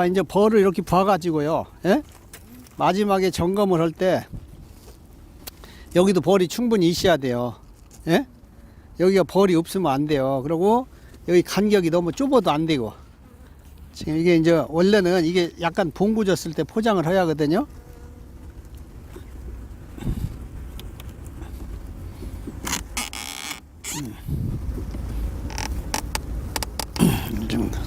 자, 이제 벌을 이렇게 봐가지고요. 예? 마지막에 점검을 할 때 여기도 벌이 충분히 있어야 돼요. 예? 여기가 벌이 없으면 안 돼요. 그리고 여기 간격이 너무 좁아도 안 되고. 지금 이게 이제 원래는 이게 약간 봉구졌을 때 포장을 해야 하거든요. 이 정도.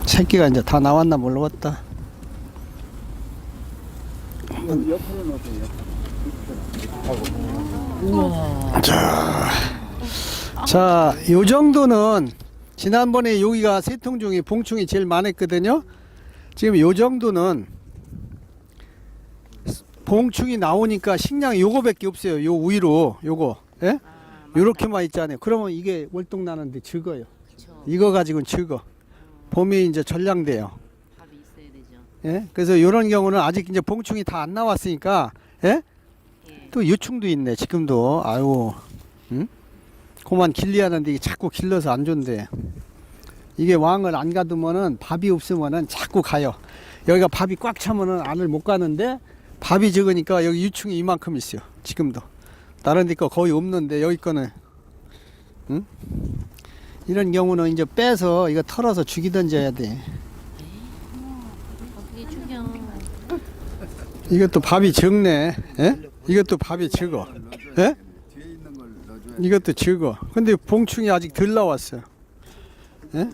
새끼가 이제 다 나왔나 모르겠다. 옆으로 놓으세요. 자, 요 정도는 지난번에 여기가 세 통 중에 봉충이 제일 많았거든요. 지금 요 정도는 봉충이 나오니까 식량이 요거밖에 없어요. 요 위로 요거, 예? 요렇게만 있잖아요. 그러면 이게 월동 나는데 적어요. 이거 가지고는 적어. 봄에 이제 전량돼요. 밥이 있어야 되죠. 예? 그래서 요런 경우는 아직 이제 봉충이 다 안 나왔으니까, 예? 예. 또 유충도 있네 지금도. 아유, 응? 그만 길리하는데 이게 자꾸 길러서 안 좋은데. 이게 왕을 안 가두면은 밥이 없으면은 자꾸 가요. 여기가 밥이 꽉 차면은 안을 못 가는데 밥이 적으니까 여기 유충이 이만큼 있어요. 지금도. 다른 데 거 거의 없는데 여기 거는, 응? 이런 경우는 이제 빼서 이거 털어서 죽이든지 해야 돼. 그게 중요. 이것도 밥이 적네. 예? 이것도 밥이 적어. 예? 뒤에 있는 걸 넣어줘야 이것도 적어. 근데 봉충이 아직 덜 나왔어요. 예?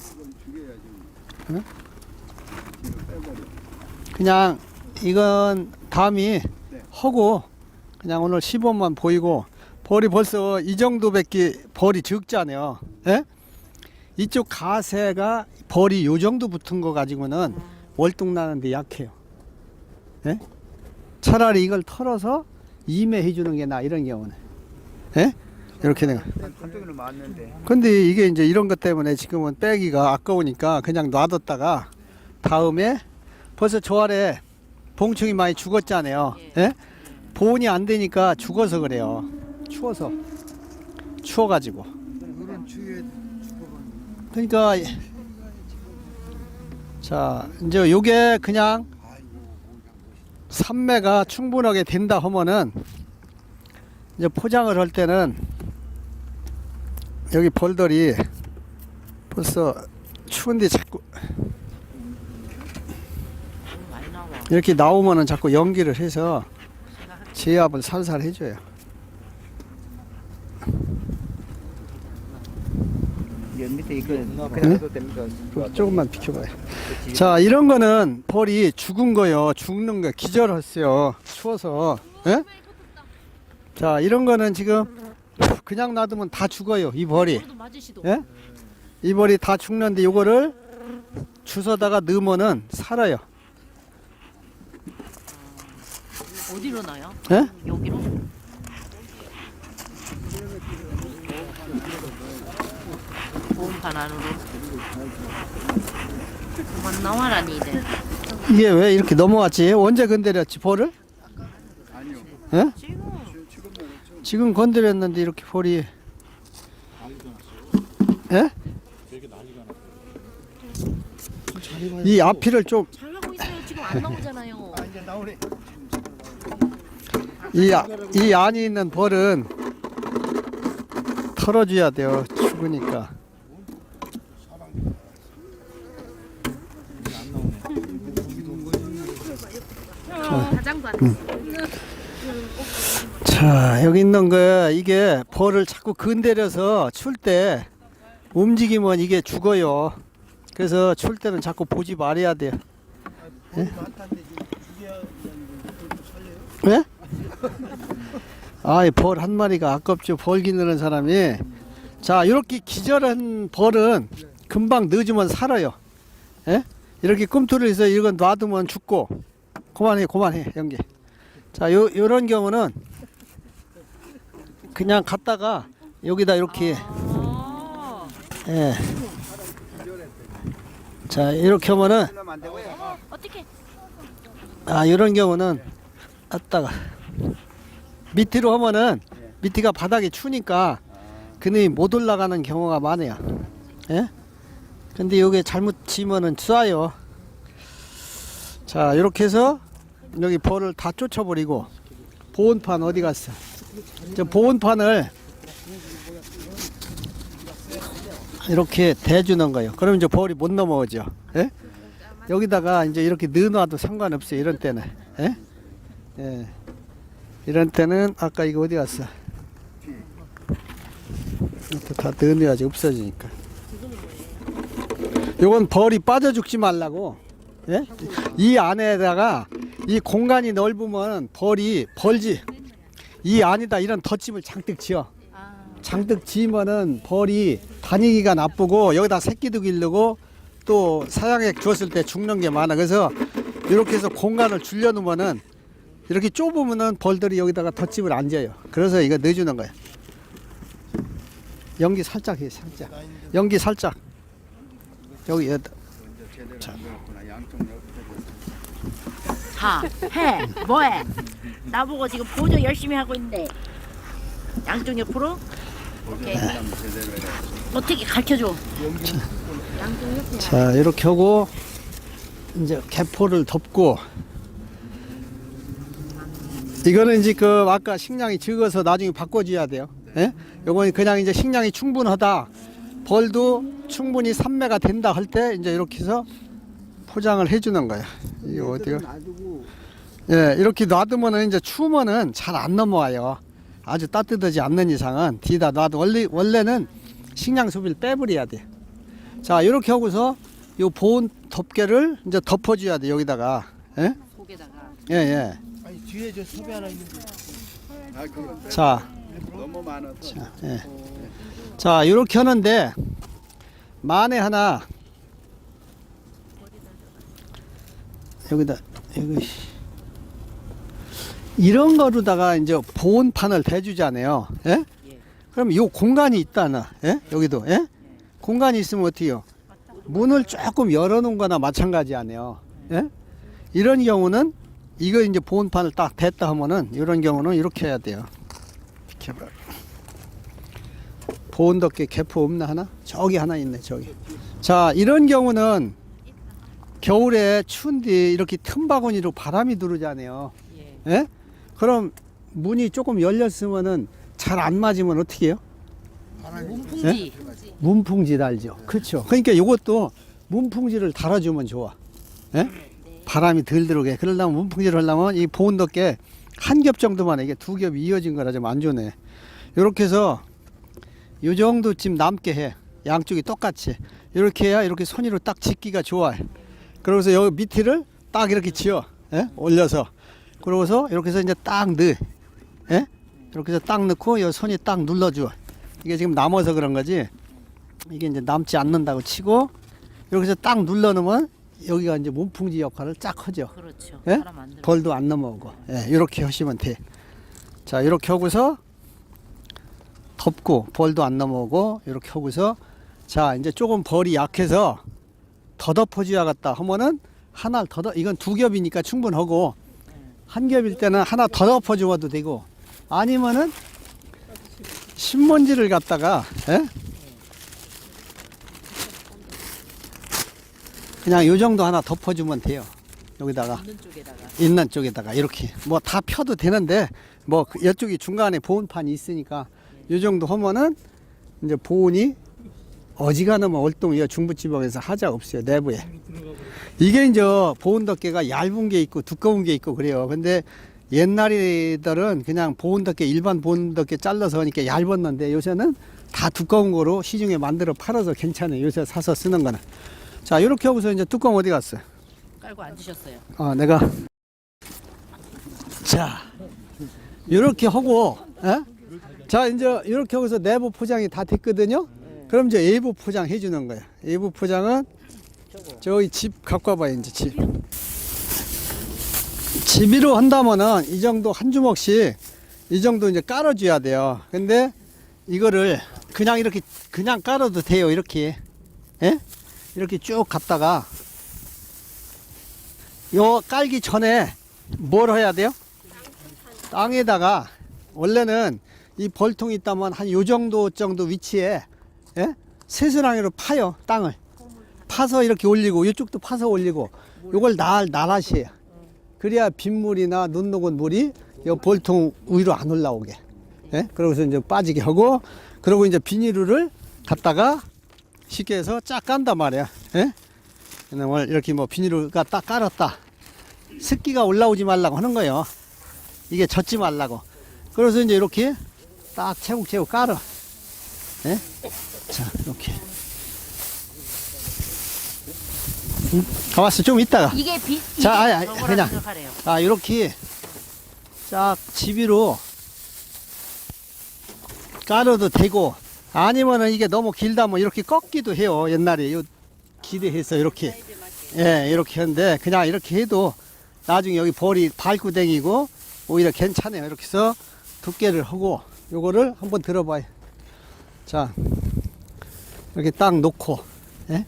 예? 그냥 이건 담이 하고 그냥 오늘 시범만 보이고 벌이 벌써 이 정도밖에 벌이 적잖아요. 예? 이쪽 가세가 벌이 요 정도 붙은 거 가지고는 월동 나는데 약해요. 예? 차라리 이걸 털어서 임해해 주는 게 나 이런 경우는. 예? 이렇게 내가. 한쪽으로 맞는데. 근데 이게 이제 이런 것 때문에 지금은 빼기가 아까우니까 그냥 놔뒀다가 다음에 벌써 저 아래 봉충이 많이 죽었잖아요. 예? 보온이 안 되니까 죽어서 그래요. 추워서. 추워가지고. 그런 추위에 그러니까 자 이제 요게 그냥 산매가 충분하게 된다 하면은 이제 포장을 할 때는 여기 벌들이 벌써 추운데 자꾸 많이 나와. 이렇게 나오면은 자꾸 연기를 해서 제압을 살살 해줘요. 밑에 이거 그냥 응? 해도 됩니까? 조금만 비켜봐요. 자, 이런 거는 벌이 죽은 거요. 죽는 거 기절했어요. 추워서. 예? 자, 이런 거는 지금 그냥 놔두면 다 죽어요. 이 벌이. 저도 맞으시도. 예? 이 벌이 다 죽는데 요거를 주워다가 넣으면은 살아요. 어디로 나요? 예? 여기로? 보온판 안으로. 그만 나와라니 이제. 이게 왜 이렇게 넘어왔지? 언제 건드렸지 벌을? 아니요. 예? 지금 지금 건드렸는데 이렇게 벌이. 예? 이 앞이를 좀 잘하고 있어요. 지금 안 나오잖아요. 이제 나오네. 이 안에 있는 벌은 털어줘야 돼요. 죽으니까. 가장도 안 됐어. 자, 여기 있는 거 이게 벌을 자꾸 건드려서 출 때 움직이면 이게 죽어요. 그래서 출 때는 자꾸 보지 말아야 돼요. 예? 아이, 벌 한 마리가 아깝죠. 벌 기르는 사람이. 자, 이렇게 기절한 벌은 금방 늦으면 살아요. 예? 이렇게 꿈틀을 해서 이건 놔두면 죽고. 그만해, 연기. 자, 요런 경우는 그냥 갔다가 여기다 이렇게, 아, 예. 자, 이렇게 하면은, 안 되고요. 어떻게? 아, 이런 경우는 갔다가 밑으로 하면은 밑에가 바닥이 추니까 그놈이 못 올라가는 경우가 많아요. 예? 근데 요게 잘못 지면은 쏴요. 자, 이렇게 해서 여기 벌을 다 쫓아버리고, 보온판 어디 갔어? 저 보온판을 이렇게 대주는 거예요. 그럼 이제 벌이 못 넘어오죠. 예? 여기다가 이제 이렇게 넣어놔도 상관없어요. 이런 때는. 예? 예. 이런 때는 아까 이거 어디 갔어? 이것도 다 넣어놔야지 없어지니까. 요건 벌이 빠져 죽지 말라고. 예? 이 안에다가 이 공간이 넓으면 벌이 벌지. 이 안에다 이런 덧집을 장뜩 지어. 장뜩 지으면은 벌이 다니기가 나쁘고 여기다 새끼도 기르고 또 사양액 줬을 때 죽는 게 많아. 그래서 이렇게 해서 공간을 줄여 놓으면은 이렇게 좁으면은 벌들이 여기다가 덧집을 안 지어요. 그래서 이거 넣어주는 거야. 연기 살짝 해, 살짝. 연기 살짝. 여기 여기다. 제대로 안 들었구나. 양쪽 옆에. 다 해. 뭐해? 나보고 지금 보조 열심히 하고 있는데 양쪽 옆으로 오케이. 제대로 해라. 어떻게 가르쳐줘? 양쪽 옆에. 자, 이렇게 하고 이제 개포를 덮고, 이거는 이제 그 아까 식량이 적어서 나중에 바꿔줘야 돼요. 예? 요거는 그냥 이제 식량이 충분하다, 벌도 충분히 산매가 된다 할 때 이제 이렇게 해서 포장을 해주는 거야. 이게 어디가? 예, 이렇게 놔두면은 이제 추우면은 잘 안 넘어와요. 아주 따뜻하지 않는 이상은 뒤에다 놔도 원래는 식량 소비를 빼버려야 돼. 자, 이렇게 하고서 요 보온 덮개를 이제 덮어줘야 돼. 여기다가. 예? 속에다가. 예, 예. 아니 뒤에 저 섭이 하나 있는데. 아 그거 자, 너무 많아서. 예. 자, 이렇게 하는데 만에 하나 여기다 여기 이런 거로다가 이제 보온판을 대주잖아요. 예? 그럼 요 공간이 있다나, 예? 여기도, 예? 공간이 있으면 어떻게요? 문을 조금 열어놓은 거나 마찬가지 아니에요. 예? 이런 경우는 이거 이제 보온판을 딱 댔다 하면은 이런 경우는 이렇게 해야 돼요. 이렇게 봐. 보온 덮개 개포 없나 하나? 저기 하나 있네, 저기. 자, 이런 경우는 겨울에 추운데 이렇게 틈바구니로 바람이 들어오잖아요. 예? 그럼 문이 조금 열렸으면은 잘 안 맞으면 어떻게 해요? 문풍지. 문풍지 달죠. 그렇죠. 그러니까 이것도 문풍지를 달아주면 좋아. 예? 바람이 덜 들어오게. 그러려면 문풍지를 하려면 이 보온 덮개 한 겹 정도만 해. 이게 두 겹이 이어진 거라 좀 안 좋네. 이렇게 해서 요 정도쯤 남게 해. 양쪽이 똑같이. 이렇게 해야 이렇게 손으로 딱 짚기가 좋아. 그러고서 여기 밑에를 딱 이렇게 지어. 예? 올려서. 그러고서 이렇게 해서 이제 딱 넣어. 예? 이렇게 해서 딱 넣고 요 손이 딱 눌러줘. 이게 지금 남아서 그런 거지. 이게 이제 남지 않는다고 치고 이렇게 해서 딱 눌러 놓으면 여기가 이제 문풍지 역할을 쫙 하죠. 그렇죠. 예? 사람 안 들어. 벌도 안 넘어오고. 예, 이렇게 하시면 돼. 자, 이렇게 하고서 덮고 벌도 안 넘어오고 이렇게 하고서 자, 이제 조금 벌이 약해서 더 덮어줘야겠다 하면은 하나를 더 이건 두 겹이니까 충분하고 한 겹일 때는 하나 더 덮어줘도 되고 아니면은 신문지를 갖다가 예? 그냥 요 정도 하나 덮어주면 돼요. 여기다가 있는 쪽에다가 이렇게 뭐 다 펴도 되는데 뭐 이쪽이 중간에 보온판이 있으니까 요 정도 하면은 이제 보온이 어지간하면 월동 중부지방에서 하자 없어요. 내부에 이게 이제 보온 덮개가 얇은 게 있고 두꺼운 게 있고 그래요. 근데 옛날이들은 그냥 보온 덮개 일반 보온 덮개 잘라서 하니까 얇았는데 요새는 다 두꺼운 거로 시중에 만들어 팔아서 괜찮아요. 요새 사서 쓰는 거는. 자, 이렇게 하고서 이제 뚜껑 어디 갔어? 깔고 앉으셨어요. 내가 자 이렇게 하고 자 이제 이렇게 하고서 내부 포장이 다 됐거든요. 그럼 이제 외부 포장 해주는 거야. 외부 포장은 저기 집 갖고 와봐요. 이제 집으로 한다면은 이 정도 한 주먹씩 이 정도 이제 깔아줘야 돼요. 근데 이거를 그냥 이렇게 그냥 깔아도 돼요. 이렇게 예? 이렇게 쭉 갔다가 요 깔기 전에 뭘 해야 돼요? 땅에다가 원래는 이 벌통이 있다면 한 요 정도 위치에 예? 새수랑이로 파요 땅을. 파서 이렇게 올리고 이쪽도 파서 올리고 요걸 나라시에요. 그래야 빗물이나 눈 녹은 물이 요 볼통 위로 안 올라오게. 예? 그러고서 이제 빠지게 하고 그리고 이제 비닐을 갖다가 쉽게 해서 쫙 깐단 말이야. 예? 그다음에 이렇게 뭐 비닐을 딱 깔았다. 습기가 올라오지 말라고 하는 거예요. 이게 젖지 말라고. 그래서 이제 이렇게 딱 채국 깔아. 예? 자, 이렇게. 가만있어, 좀 있다가. 이게 자, 아니, 저거라 그냥. 생각하래요. 아, 이렇게 쫙 지비로 깔아도 되고, 아니면은 이게 너무 길다면 이렇게 꺾기도 해요. 옛날에 요 기대해서 이렇게. 예, 이렇게 하는데, 그냥 이렇게 해도 나중에 여기 볼이 밟고 다니고, 오히려 괜찮아요. 이렇게 해서 두께를 하고, 요거를 한번 들어봐요. 자, 이렇게 딱 놓고, 예?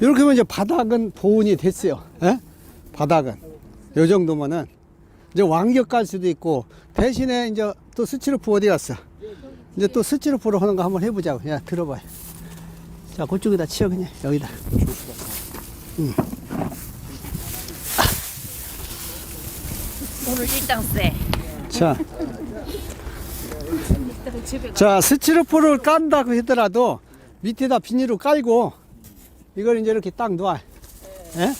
이렇게 하면 이제 바닥은 보온이 됐어요. 예? 바닥은. 요 정도면은, 이제 완격 깔 수도 있고, 대신에 이제 또 스티로프 어디 갔어? 이제 또 스티로프로 하는 거 한번 해보자고. 야, 들어봐요. 자, 그쪽에다 치워, 그냥. 여기다. 오늘 일당 세. 자, 스티로프를 깐다고 하더라도 밑에다 비닐을 깔고 이걸 이제 이렇게 딱 놔. 예?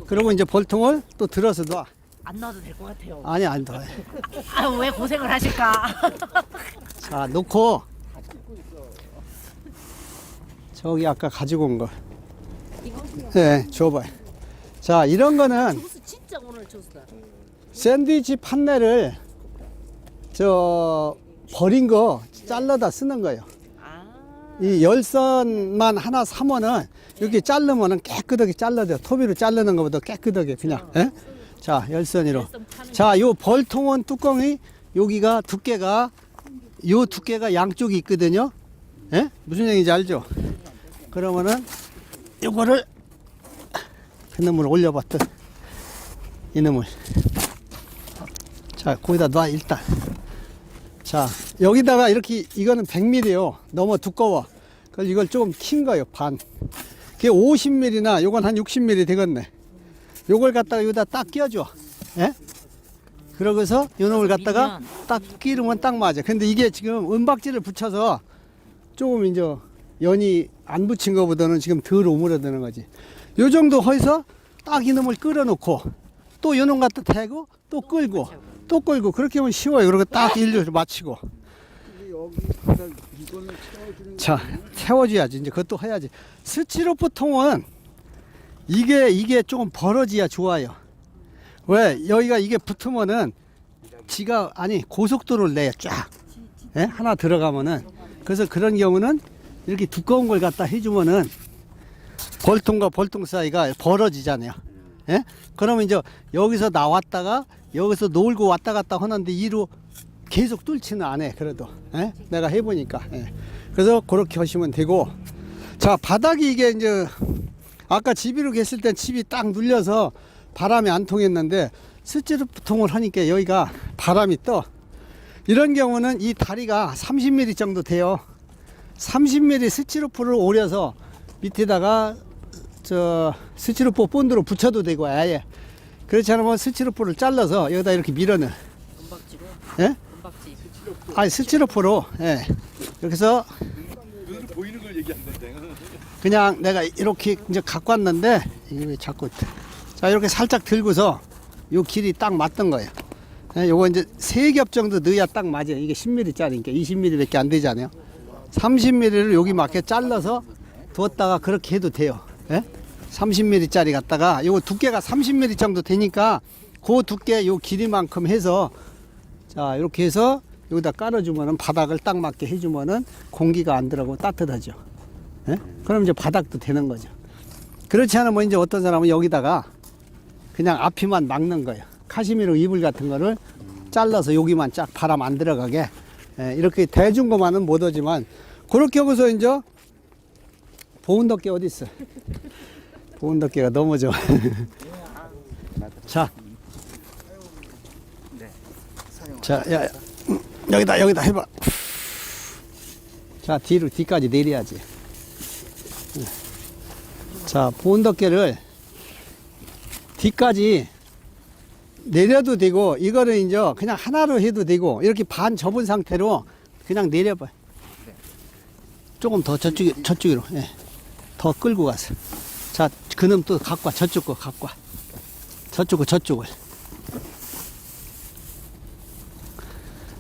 그리고 이제 볼통을 또 들어서 놔. 안 넣어도 될 것 같아요. 아니, 안 놔. 아, 왜 고생을 하실까? 자, 놓고 저기 아까 가지고 온 거. 예, 줘봐요. 자, 이런 거는 조수 진짜 오늘 조수다. 샌드위치 판넬을 버린 거 잘라다 쓰는 거예요. 아, 이 열선만 하나 사면은 이렇게 자르면은 깨끗하게 잘라져요. 토비로 자르는 것보다 깨끗하게 그냥. 예? 자, 열선으로. 자, 요 벌통은 뚜껑이 여기가 두께가 요 두께가 양쪽이 있거든요. 예? 무슨 얘기인지 알죠? 그러면은 요거를 그놈을 올려봤더. 이놈을. 자, 거기다 놔 일단. 자, 여기다가 이렇게 이거는 100mm요. 너무 두꺼워. 그래서 이걸 조금 킨 거예요. 반. 그게 50mm나 요건 한 60mm 되겠네. 요걸 갖다가 여기다 딱 끼워줘. 예? 그러고서 요놈을 갖다가 딱 끼르면 딱 맞아. 근데 이게 지금 은박지를 붙여서 조금 이제 연이 안 붙인 것보다는 지금 덜 오므려드는 거지. 요 정도 해서 딱 이놈을 끌어놓고 또 요놈 갖다 대고 또 끌고 또 끌고 그렇게 하면 쉬워요. 그리고 딱 일렬로 맞추고. 자, 채워줘야지. 이제 그것도 해야지. 스티로프 통은 이게 조금 벌어져야 좋아요. 왜? 여기가 이게 붙으면은 고속도로를 내요. 쫙. 예? 하나 들어가면은. 그래서 그런 경우는 이렇게 두꺼운 걸 갖다 해주면은 볼통과 볼통 사이가 벌어지잖아요. 예? 그러면 이제 여기서 나왔다가 여기서 놀고 왔다 갔다 하는데 이로 계속 뚫지는 않아. 그래도. 예? 내가 해보니까. 예. 그래서 그렇게 하시면 되고. 자, 바닥이 이게 이제 아까 지비로 했을 땐 칩이 딱 눌려서 바람이 안 통했는데 스티로프 통을 하니까 여기가 바람이 떠. 이런 경우는 이 다리가 30mm 정도 돼요. 30mm 스티로프를 오려서 밑에다가 스티로프 본드로 붙여도 되고 아예. 그렇지 않으면 스티로프를 잘라서 여기다 이렇게 밀어넣어. 은박지로? 예? 은박지. 아니 스티로프로. 예. 이렇게 해서 눈으로 보이는 걸 얘기한다는데. 그냥 내가 이렇게 이제 갖고 왔는데 이게 왜 자꾸 자 이렇게 살짝 들고서 요 길이 딱 맞던 거예요. 예, 요거 이제 3겹 정도 넣어야 딱 맞아요. 이게 10mm 짜리니까 20mm밖에 안 되잖아요. 30mm를 여기 맞게 잘라서 두었다가 그렇게 해도 돼요. 예? 30mm 짜리 갖다가 요거 두께가 30mm 정도 되니까 그 두께 요 길이만큼 해서 자 이렇게 해서 여기다 깔아주면은 바닥을 딱 맞게 해주면은 공기가 안 들어가고 따뜻하죠. 예? 그럼 이제 바닥도 되는 거죠. 그렇지 않으면 이제 어떤 사람은 여기다가 그냥 앞이만 막는 거예요. 카시미로 이불 같은 거를 잘라서 여기만 쫙 바람 안 들어가게. 예, 이렇게 대준 것만은 못 오지만 그렇게 하고서 이제 보온덮개 어디 있어? 보온덮개가 너무 좋아. 자, 자, 야, 여기다 해봐. 자, 뒤까지 내려야지. 자, 보온덮개를 뒤까지 내려도 되고, 이거를 이제 그냥 하나로 해도 되고, 이렇게 반 접은 상태로 그냥 내려봐요. 조금 더 저쪽으로, 예. 더 끌고 가서. 자, 그놈 또 갖고 와. 저쪽 거 갖고 와. 저쪽을.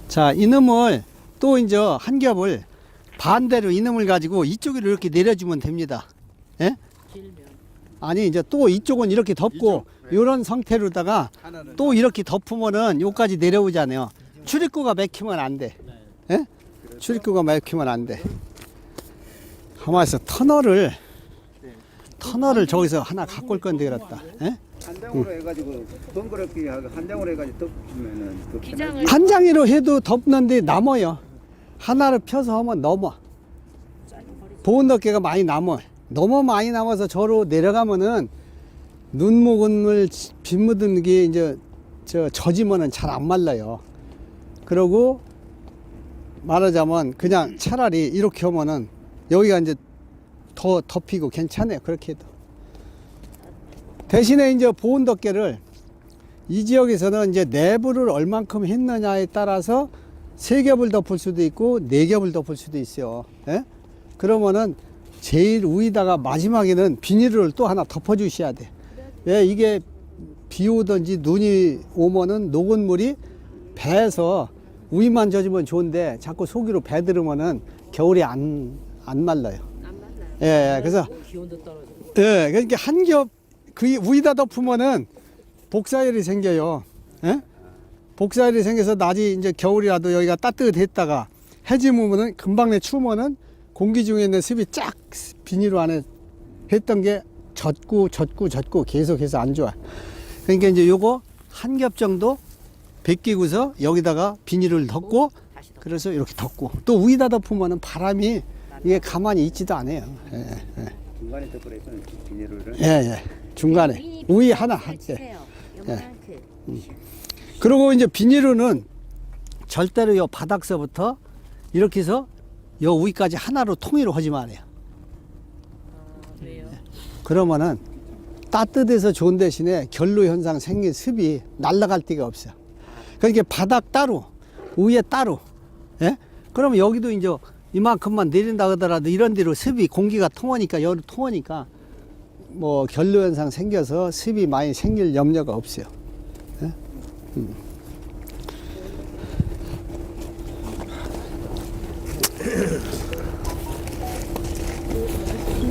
자, 이놈을 또 이제 한 겹을 반대로 이놈을 가지고 이쪽으로 이렇게 내려주면 됩니다. 예? 길면. 아니, 이제 또 이쪽은 이렇게 덮고, 요런 상태로다가 또 이렇게 덮으면은 요까지 내려오잖아요. 출입구가 막히면 안 돼. 예? 출입구가 막히면 안 돼. 가만히 있어. 터널을 저기서 하나 갖고 올 건데 그렇다. 예? 한 장으로 해가지고 번거롭게 하고 한 장으로 해가지고 덮으면은 그 기장을 한 장으로 해도 덮는데 남아요. 하나를 펴서 하면 넘어. 보온덮개가 많이 남아. 너무 많이 남아서 저로 내려가면은 눈목을 빗 묻은 게 이제 젖으면은 잘 안 말라요. 그러고 말하자면 그냥 차라리 이렇게 하면은 여기가 이제 더 덮이고 괜찮아요. 그렇게 해도. 대신에 이제 보온덮개를 이 지역에서는 이제 내부를 얼만큼 했느냐에 따라서 3겹을 덮을 수도 있고 4겹을 덮을 수도 있어요. 예? 그러면은 제일 위에다가 마지막에는 비닐을 또 하나 덮어 주셔야 돼. 왜? 이게 비 오든지 눈이 오면은 녹은 물이 배에서 위만 젖으면 좋은데 자꾸 속으로 배 들으면은 겨울에 안 말라요. 안 맞나요? 예, 그래서 기온도 떨어지고. 예, 그러니까 한 겹 그 위에다 덮으면은 복사열이 생겨요. 예? 복사열이 생겨서 낮이 이제 겨울이라도 여기가 따뜻했다가 해지면은 금방 추우면은 공기 중에 있는 습이 쫙 비닐 안에 했던 게 젖고 계속해서 안 좋아. 그러니까 이제 요거 한 겹 정도 벗기고서 여기다가 비닐을 덮고 다시 덮고. 그래서 이렇게 덮고 또 위에다 덮으면은 바람이 이게 가만히 있지도 않아요. 예, 예. 중간에 덮으래서 비닐을 예. 중간에 위에 하나 할 때. 요만큼. 그리고 이제 비닐은 절대로 요 바닥서부터 이렇게 해서 요 위까지 하나로 통일을 하지 말아요. 왜요? 그러면은 따뜻해서 좋은 대신에 결로 현상 생긴 습이 날아갈 데가 없어요. 그러니까 바닥 따로, 위에 따로. 예? 그러면 여기도 이제 이만큼만 내린다 하더라도 이런 데로 습이 공기가 통하니까 열이 통하니까 뭐 결로 현상 생겨서 습이 많이 생길 염려가 없어요. 예?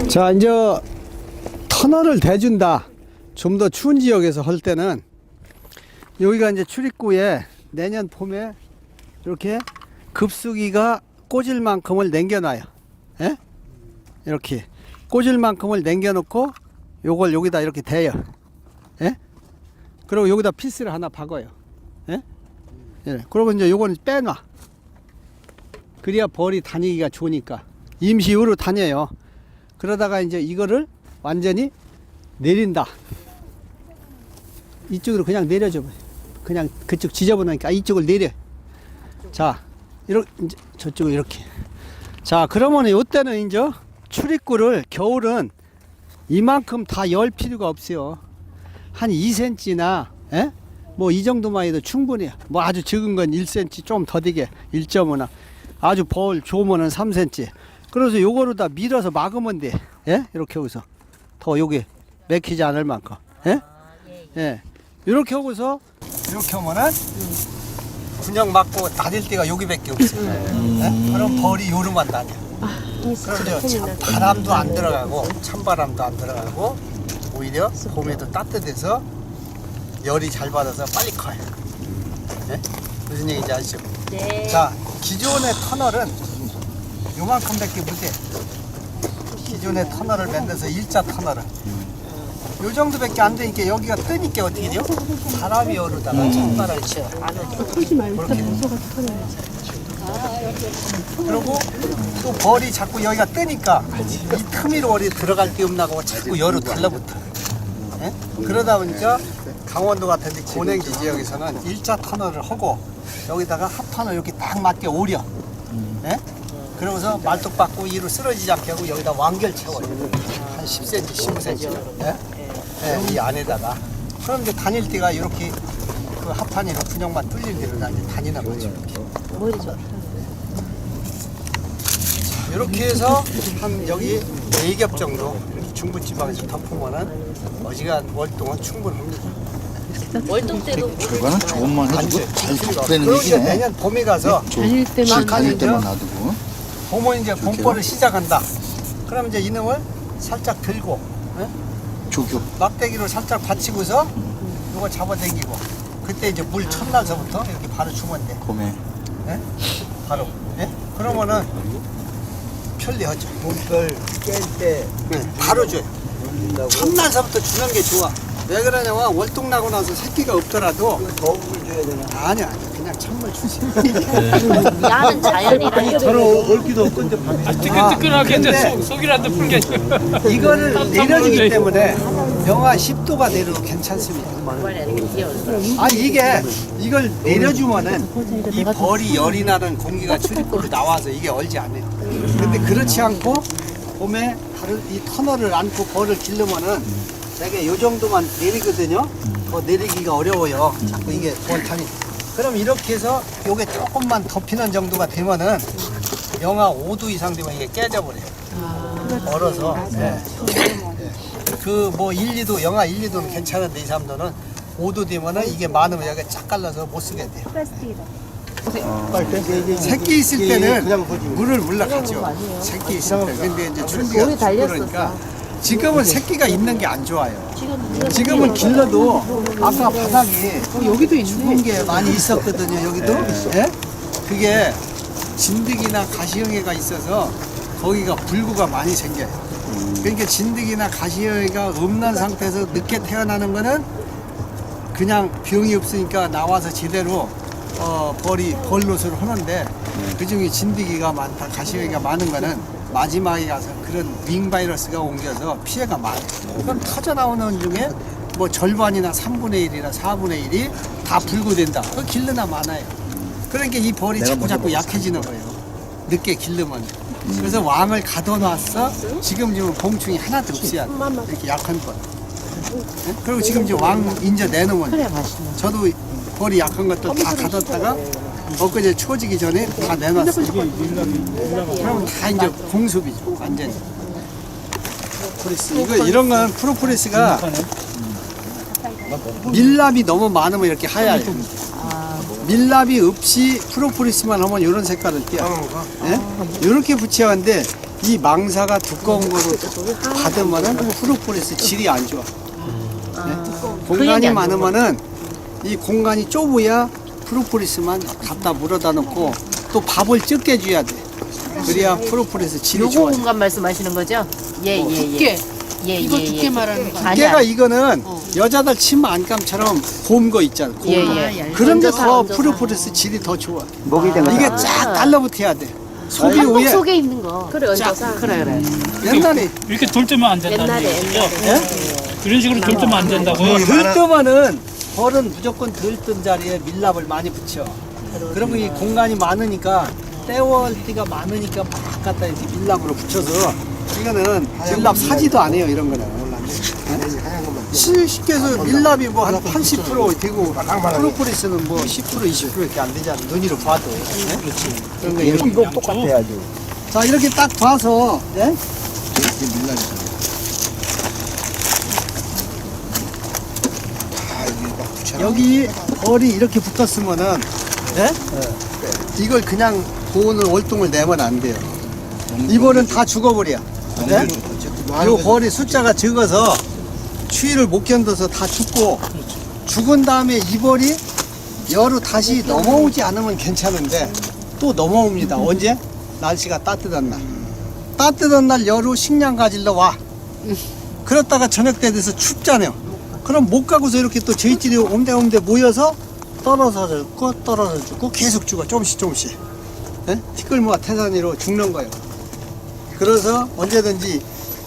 자, 이제 터널을 대준다. 좀 더 추운 지역에서 할 때는 여기가 이제 출입구에 내년 봄에 이렇게 급수기가 꽂을 만큼을 남겨놔요. 예? 이렇게 꽂을 만큼을 남겨놓고 요걸 여기다 이렇게 대요. 예? 그리고 여기다 피스를 하나 박아요. 예? 예. 그리고 이제 요거는 빼놔. 그래야 벌이 다니기가 좋으니까 임시으로 다녀요. 그러다가 이제 이거를 완전히 내린다. 이쪽으로 그냥 내려줘. 그냥 그쪽 지저분하니까 이쪽을 내려. 자, 이렇게 이제 저쪽으로 이렇게. 자, 그러면 이때는 이제 출입구를 겨울은 이만큼 다 열 필요가 없어요. 한 2cm나 뭐 이 정도만 해도 충분해요. 뭐 아주 적은 건 1cm 좀 더 되게 1.5나 아주 벌 좋으면은 3cm. 그래서 요거로 다 밀어서 막으면 돼. 예? 이렇게 하고서 더 요게 막히지 않을 만큼. 예? 예. 이렇게 하고서 이렇게 하면은 군역 맞고 다닐 데가 여기밖에 없어요. 예? 그럼 벌이 요로만 다녀. 그럼 바람도 안 들어가고 찬바람도 안 들어가고 오히려 봄에도 따뜻해서 열이 잘 받아서 빨리 커요. 예? 무슨 얘기인지 아시죠? 네. 자, 기존의 터널은 요만큼밖에 못해. 기존의 터널을 만들어서 일자 터널은 요 정도밖에 안 되니까 여기가 뜨니까 어떻게 돼요? 바람이 오르다가 찬바람이 치요. 그렇게 돼요. 그리고 또 벌이 자꾸 여기가 뜨니까 이 틈이로 어디 들어갈 데 없나고 자꾸 열로 달라붙어. 예? 그러다 보니까 강원도 같은 데 고냉지 지역에서는 일자 터널을 하고 여기다가 합터널 이렇게 딱 맞게 오려. 예? 그러면서 말뚝 박고 위로 쓰러지지 않게 하고 여기다 완결 채워요. 한 10cm, 15cm. 예? 예, 이 안에다가. 그럼 이제 다닐 때가 이렇게 그 합판이로 분영만 뚫린 대로 이제 다니는 거죠. 머리 좀. 이렇게 해서 한 여기 4겹 정도 이렇게 중부지방에서 덮으면은 어지간 월동은 충분합니다. 월동 때도 결과는 조금만 해주고 잘 덮으라는 그리고 이제 얘기네. 내년 봄에 가서 다닐 때만 다닐 때만 놔두고. 봄은 이제 봄벌을 시작한다. 그럼 이제 이놈을 살짝 들고 예? 조교. 막대기로 살짝 받치고서 이거 잡아당기고 그때 이제 물 첫날서부터 이렇게 바로 주면 돼. 봄에. 예? 바로. 예? 그러면은 편리하죠. 물걸 깰때 네, 바로 줘요. 첫날서부터 주는 게 좋아. 왜 그러냐면 월동 나고 나서 새끼가 없더라도 더운 물 줘야 되나? 아니야 그냥 찬물 주세요. 야는 자연이라. 서로 얽기도 없건데 뜨끈뜨끈하게 근데 이제 속이라도 풀게. 이거를 내려주기 때문에 영하 10도가 내려도 괜찮습니다. 아니 이걸 내려주면은 이 벌이 열이 나는 공기가 출입구로 나와서 이게 얼지 않아요. 근데 그렇지 않고 봄에 이 터널을 안고 벌을 기르면은 되게 요 정도만 내리거든요. 더 내리기가 어려워요. 자꾸 이게 벌탄이. 그럼 이렇게 해서 요게 조금만 덮이는 정도가 되면은 영하 5도 이상 되면 이게 깨져버려요. 얼어서. 그 뭐 1, 2도, 영하 1, 2도는 괜찮은데 2, 3도는 5도 되면은 이게 많으면 여기 쫙 갈라서 못 쓰게 돼요. 새끼 있을 때는 물을 물러가죠. 새끼 있을 때. 근데 이제春기가 그러니까 지금은 새끼가 있는 게 안 좋아요. 지금은 길러도 아까 바닥에 여기도 죽은 게 많이 있었거든요. 여기도. 예? 그게 진드기나 가시형해가 있어서 거기가 불구가 많이 생겨요. 그러니까 진드기나 가시형해가 없는 상태에서 늦게 태어나는 거는 그냥 병이 없으니까 나와서 제대로 벌노릇을 하는데 그중에 진드기가 많다, 가시형해가 많은 거는 마지막에 가서 그런 윙 바이러스가 옮겨서 피해가 많아요. 그럼 터져 나오는 중에 뭐 절반이나 3분의 1이나 4분의 1이 다 불구된다. 그 길르나 많아요. 그러니까 이 벌이 자꾸 약해지는 거예요. 늦게 길르면. 그래서 왕을 가둬놨어. 지금 봉충이 하나도 없어야 돼. 이렇게 약한 벌. 네? 그리고 지금 이제 왕 인제 내놓으면 저도 벌이 약한 것도 다 가뒀다가 엊그제 초지기 전에 다 내놨어요. 그러면 다 이제 공습이죠, 완전히. 프로포리스. 이런 건 프로포리스가 밀랍이 너무 많으면 이렇게 하얘요. 밀랍이 없이 프로포리스만 하면 이런 색깔을 띄어요. 예? 이렇게 붙여야 하는데 이 망사가 두꺼운 거로 받으면은 프로포리스 질이 안 좋아. 예? 공간이 많으면은 이 공간이 좁아야 프로포리스만 갖다 물어다 놓고 또 밥을 적게 줘야 돼. 그래야 프로포리스 질이 요거 좋아. 공간 말씀하시는 거죠? 예, 예, 예. 두께. 예, 이거 예, 두께 예. 말하는 거. 두께가 이거는 여자들 치마 안감처럼 곰 거 있잖아. 곰. 예, 예. 그런 게 얹어서, 더 얹어서. 프로포리스 질이 더 좋아. 목이 된 이게 거다. 쫙 달라붙어야 돼. 속이 한복 위에 속에 있는 거. 그래, 얹어서. 그래, 그래. 옛날에 이렇게 돌뜨면 안 된다는 얘기죠? 이런 식으로 돌뜨면 안 된다고요? 들뜨면은 벌은 무조건 들뜬 자리에 밀랍을 많이 붙여. 그러면 이 공간이 많으니까 떼월 띠가 많으니까 막 갖다 이렇게 밀랍으로 붙여서 이거는 밀랍 사지도 안 해요. 이런 거는. 쉽게 해서 밀랍이 뭐 한 80% 되고 프로포리스는 뭐 10% 20% 이렇게 안 되잖아. 눈으로 봐도. 네? 그렇지. 그런 거 이렇게. 이거 똑같아야지. 자 이렇게 딱 봐서 네? 여기 벌이 이렇게 붙었으면은 네? 이걸 그냥 보온을 월동을 내면 안 돼요. 이 벌은 다 죽어버려. 네? 요 벌이 숫자가 적어서 추위를 못 견뎌서 다 죽고 죽은 다음에 이 벌이 여로 다시 넘어오지 않으면 괜찮은데 또 넘어옵니다. 언제? 날씨가 따뜻한 날. 따뜻한 날 여로 식량 가지러 와. 그렇다가 저녁 때 돼서 춥잖아요. 그럼 못 가고서 이렇게 또 저희끼리 옴대옴대 모여서 떨어져 죽고 계속 죽어. 조금씩. 예? 티끌모아 태산이로 죽는 거예요. 그래서 언제든지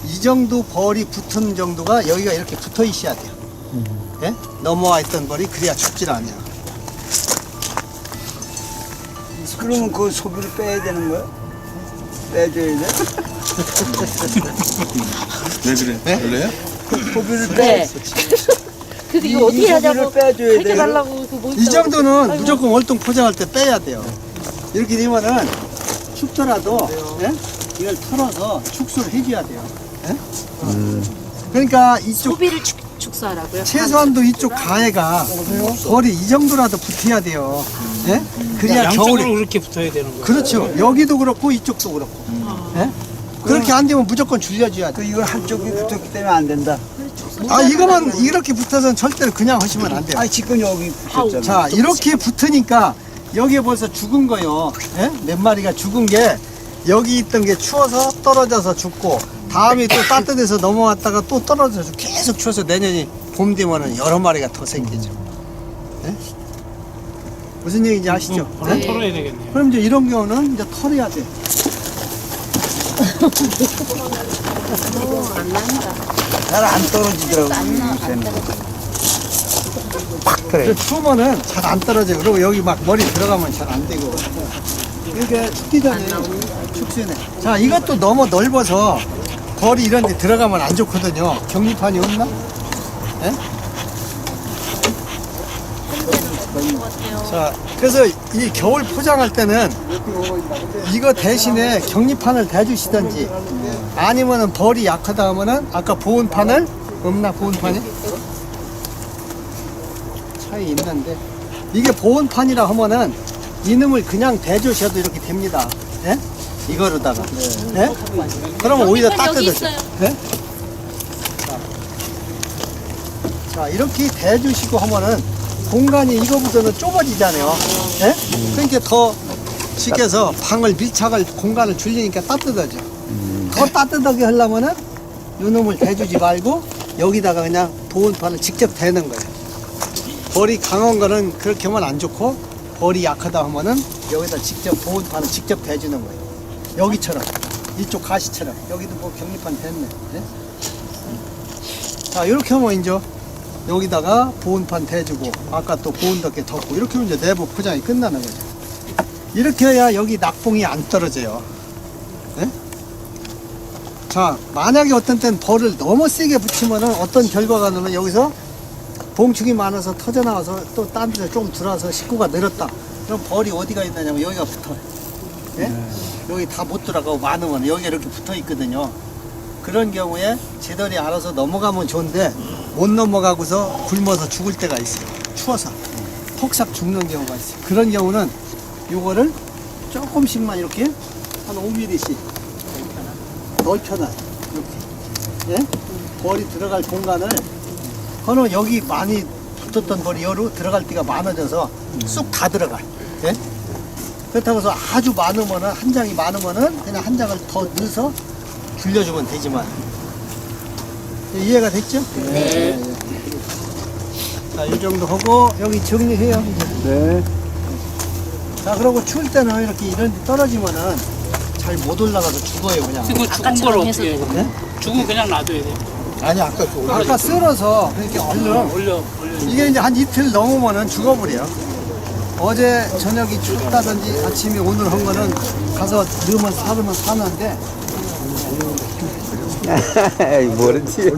이 정도 벌이 붙은 정도가 여기가 이렇게 붙어 있어야 돼요. 예? 넘어와 있던 벌이 그래야 죽질 않아요. 그러면 그 소비를 빼야 되는 거야? 빼줘야 돼. 왜 그래? 원래요? 고기를 네. 근데 이거 어떻게 하냐고 빼줘야 돼. 해달라고 그뭐 이 정도는 무조건 월동 포장할 때 빼야 돼요. 이렇게 되면은 춥더라도 예? 이걸 털어서 축소를 해줘야 돼요. 예? 그러니까 이쪽 소비를 축소하라고요? 최소한도 이쪽 가해가 벌이 이 정도라도 붙어야 돼요. 예? 그래야 양쪽으로 겨울에 그렇게 붙어야 되는 거예요. 그렇죠. 여기도 그렇고 이쪽도 그렇고. 예? 그렇게 안 되면 무조건 줄여줘야 돼. 이거 한쪽이 붙었기 때문에 안 된다. 아 이거만 이렇게 붙어서는 절대로 그냥 하시면 안 돼요. 아니 지금 여기 붙었잖아. 자 이렇게 붙으니까 여기에 벌써 죽은 거요. 예? 몇 마리가 죽은 게 여기 있던 게 추워서 떨어져서 죽고 다음에 또 따뜻해서 넘어왔다가 또 떨어져서 죽고 계속 추워서 내년이 봄 되면은 여러 마리가 더 생기죠. 예? 무슨 얘기인지 아시죠? 벌을 예? 털어야 되겠네요. 그럼 이제 이런 경우는 이제 털어야 돼. 안 난다. 잘 안 떨어지더라고. 요새는. 팍 그래. 근데 추우면은 잘 안 떨어져요. 그리고 여기 막 머리 들어가면 잘 안 되고. 이게 춥기 전에 축소네. 자, 이것도 너무 넓어서 벌이 이런 데 들어가면 안 좋거든요. 격리판이 없나? 예? 자, 그래서 이 겨울 포장할 때는 이거 대신에 격리판을 대주시든지 아니면은 벌이 약하다 하면은 아까 보온판을 없나 보온판이? 차이 있는데 이게 보온판이라 하면은 이놈을 그냥 대주셔도 이렇게 됩니다. 예? 이거로다가. 예? 그러면 오히려 따뜻해져. 예? 자, 이렇게 대주시고 하면은 공간이 이거보다는 좁아지잖아요. 예? 그러니까 더 시켜서 방을 밀착을 공간을 줄이니까 따뜻하죠. 더 따뜻하게 하려면은 이놈을 대주지 말고 여기다가 그냥 보온판을 직접 대는 거예요. 벌이 강한 거는 그렇게 하면 안 좋고 벌이 약하다 하면은 여기다 직접 보온판을 직접 대주는 거예요. 여기처럼 이쪽 가시처럼 여기도 뭐 격리판 됐네. 예? 자 이렇게 하면 이제 여기다가 보온판 대주고 아까 또 보온 덮개 덮고 이렇게 하면 이제 내부 포장이 끝나는 거죠. 이렇게 해야 여기 낙봉이 안 떨어져요. 예? 자 만약에 어떤 때는 벌을 너무 세게 붙이면은 어떤 결과가 나면 여기서 봉축이 많아서 터져나와서 또 딴 데서 좀 들어와서 식구가 늘었다. 그럼 벌이 어디가 있느냐면 여기가 붙어요. 예? 여기 다 못 들어가고 많으면 여기 이렇게 붙어 있거든요. 그런 경우에 쟤들이 알아서 넘어가면 좋은데 못 넘어가고서 굶어서 죽을 때가 있어요. 추워서 폭삭 죽는 경우가 있어요. 그런 경우는 요거를 조금씩만 이렇게 한 5mm씩 넓혀놔요. 이렇게. 예? 벌이 들어갈 공간을 그러면 여기 많이 붙었던 벌이 여로 들어갈 때가 많아져서 쑥 다 들어가. 예? 그렇다고 해서 아주 많으면은 한 장이 많으면은 그냥 한 장을 더 넣어서 줄여주면 되지만 이해가 됐죠? 네. 자, 이 정도 하고 여기 정리해요. 이제. 네. 자, 그리고 추울 때는 이렇게 이런 데 떨어지면은 잘 못 올라가서 죽어요 그냥. 이거 죽은 걸 어떻게 해요? 네? 죽은 그냥 놔둬야 돼요. 아니 아까 그 아까 썰어서 이렇게 얼른 올려. 이게 이제 한 이틀 넘으면은 죽어버려. 어제 저녁이 춥다든지 아침에 오늘 한 거는 가서 넣으면 사르면 사는데 에이 모르지.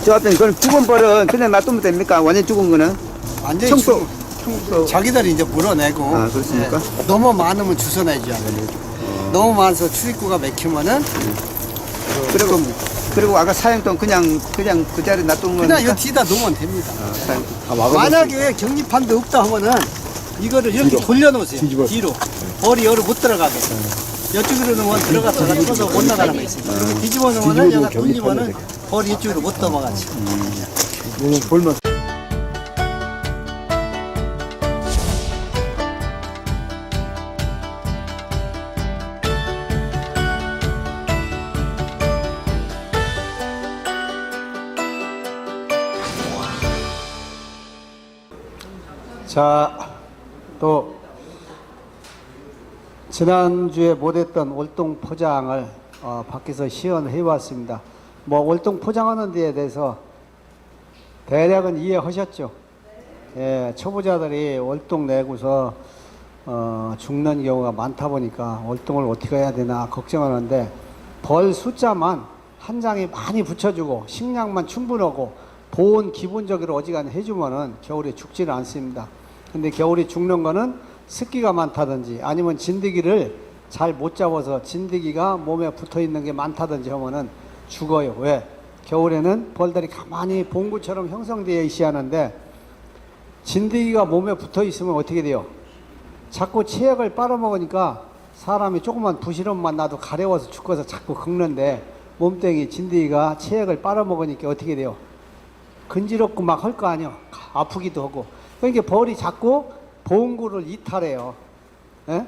저 같은 그건 죽은 벌은 그냥 놔두면 됩니까? 완전 죽은 거는? 완전히 청소. 자기들이 이제 물어내고 아, 그렇습니까? 네. 너무 많으면 주워내죠. 너무 많아서 출입구가 막히면은 그리고 아까 사용돈 그냥 그 자리에 놔두면 그냥 이 뒤에다 놓으면 됩니다. 아, 만약에 격리판도 없다 하면은 이거를 이렇게 돌려놓으세요. 뒤로 벌이 여기 못 들어가게. 이쪽으로 놓으면 들어갔다가 쳐서 못 나가는 거 있어요. 그리고 뒤집어 놓으면은 얘가 돌리면은 벌이 이쪽으로 못 넘어가죠. 볼만. 자, 또 지난주에 못했던 월동 포장을 밖에서 시연해 왔습니다. 뭐 월동 포장하는 데에 대해서 대략은 이해하셨죠? 초보자들이 월동 내고서 죽는 경우가 많다 보니까 월동을 어떻게 해야 되나 걱정하는데 벌 숫자만 한 장에 많이 붙여주고 식량만 충분하고 보온 기본적으로 어지간히 해주면은 겨울에 죽지는 않습니다. 근데 겨울에 죽는 거는 습기가 많다든지 아니면 진드기를 잘 못 잡아서 진드기가 몸에 붙어 있는 게 많다든지 하면은 죽어요. 왜? 겨울에는 벌들이 가만히 봉구처럼 형성되어 있어야 하는데 진드기가 몸에 붙어 있으면 어떻게 돼요? 자꾸 체액을 빨아먹으니까 사람이 조그만 부시럼만 나도 가려워서 죽어서 자꾸 긁는데 몸뚱이 진드기가 체액을 빨아먹으니까 어떻게 돼요? 근지럽고 막 할 거 아니요. 아프기도 하고. 그러니까 벌이 자꾸 봉구를 이탈해요. 예?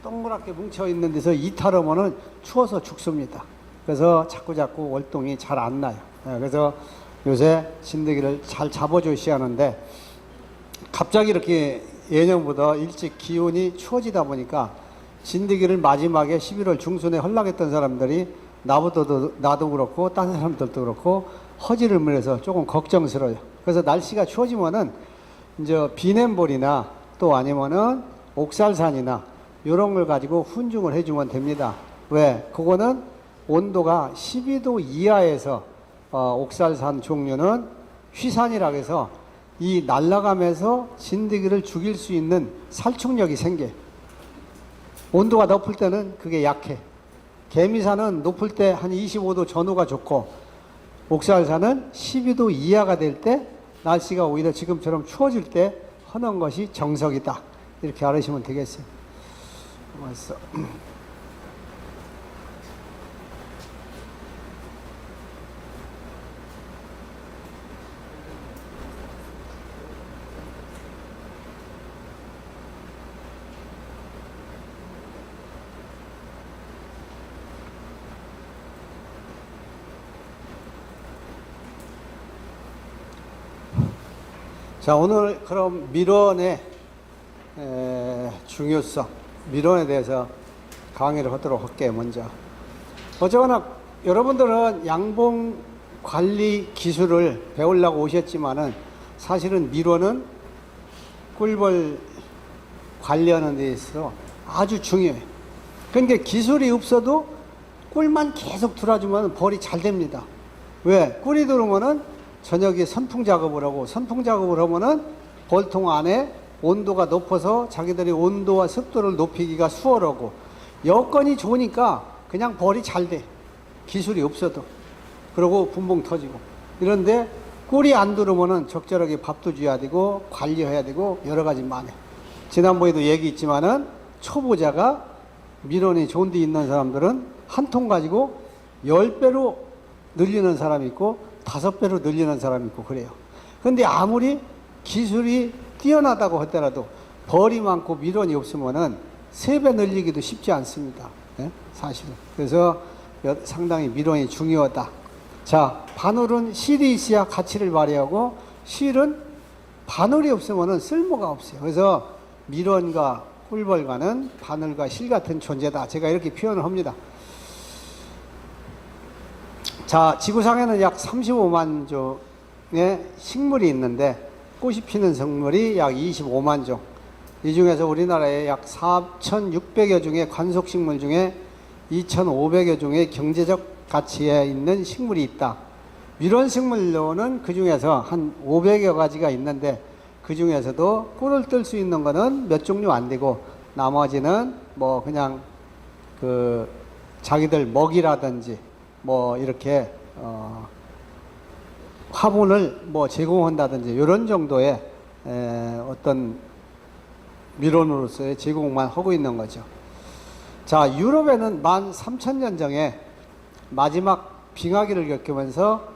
동그랗게 뭉쳐 있는 데서 이탈하면은 추워서 죽습니다. 그래서 자꾸 월동이 잘 안 나요. 예, 그래서 요새 진드기를 잘 잡아주셔야 하는데 갑자기 이렇게 예년보다 일찍 기온이 추워지다 보니까 진드기를 마지막에 11월 중순에 헐락했던 사람들이 나도 그렇고 다른 사람들도 그렇고 허지를 물려서 조금 걱정스러워요. 그래서 날씨가 추워지면은 이제 비냉볼이나 또 아니면은 옥살산이나 이런 걸 가지고 훈중을 해주면 됩니다. 왜? 그거는 온도가 12도 이하에서 옥살산 종류는 휘산이라고 해서 이 날아가면서 진드기를 죽일 수 있는 살충력이 생겨요. 온도가 높을 때는 그게 약해. 개미산은 높을 때 한 25도 전후가 좋고 옥살산은 12도 이하가 될 때 날씨가 오히려 지금처럼 추워질 때 하는 것이 정석이다. 이렇게 알으시면 되겠어요. 고맙습니다. 자, 오늘 그럼 밀원의 중요성, 밀원에 대해서 강의를 하도록 할게요. 먼저 어쨌거나 여러분들은 양봉 관리 기술을 배우려고 오셨지만은 사실은 밀원은 꿀벌 관리하는 데 있어서 아주 중요해요. 그러니까 기술이 없어도 꿀만 계속 들어주면 벌이 잘 됩니다. 왜? 꿀이 들어오면은 저녁에 선풍 작업을 하고 선풍 작업을 하면은 벌통 안에 온도가 높아서 자기들이 온도와 습도를 높이기가 수월하고 여건이 좋으니까 그냥 벌이 잘 돼. 기술이 없어도. 그러고 분봉 터지고. 이런데 꿀이 안 들어오면은 적절하게 밥도 줘야 되고 관리해야 되고 여러 가지 많아요. 지난번에도 얘기했지만은 초보자가 밀원이 좋은 데 있는 사람들은 한 통 가지고 10배로 늘리는 사람이 있고 5배로 늘리는 사람이 있고 그래요. 그런데 아무리 기술이 뛰어나다고 하더라도 벌이 많고 밀원이 없으면은 3배 늘리기도 쉽지 않습니다. 네? 사실은. 그래서 상당히 밀원이 중요하다. 자, 바늘은 실이 있어야 가치를 발휘하고 실은 바늘이 없으면은 쓸모가 없어요. 그래서 밀원과 꿀벌과는 바늘과 실 같은 존재다. 제가 이렇게 표현을 합니다. 자, 지구상에는 약 35만 종의 식물이 있는데 꽃이 피는 생물이 약 25만 종. 이 중에서 우리나라에 약 4,600여 종의 관속식물 중에 2,500여 종의 경제적 가치에 있는 식물이 있다. 밀원식물로는 그 중에서 한 500여 가지가 있는데 그 중에서도 꿀을 뜰 수 있는 거는 몇 종류 안 되고 나머지는 뭐 그냥 그 자기들 먹이라든지 뭐 이렇게 화분을 뭐 제공한다든지 이런 정도의 어떤 밀원으로서의 제공만 하고 있는 거죠. 자, 유럽에는 13,000년 전에 마지막 빙하기를 겪으면서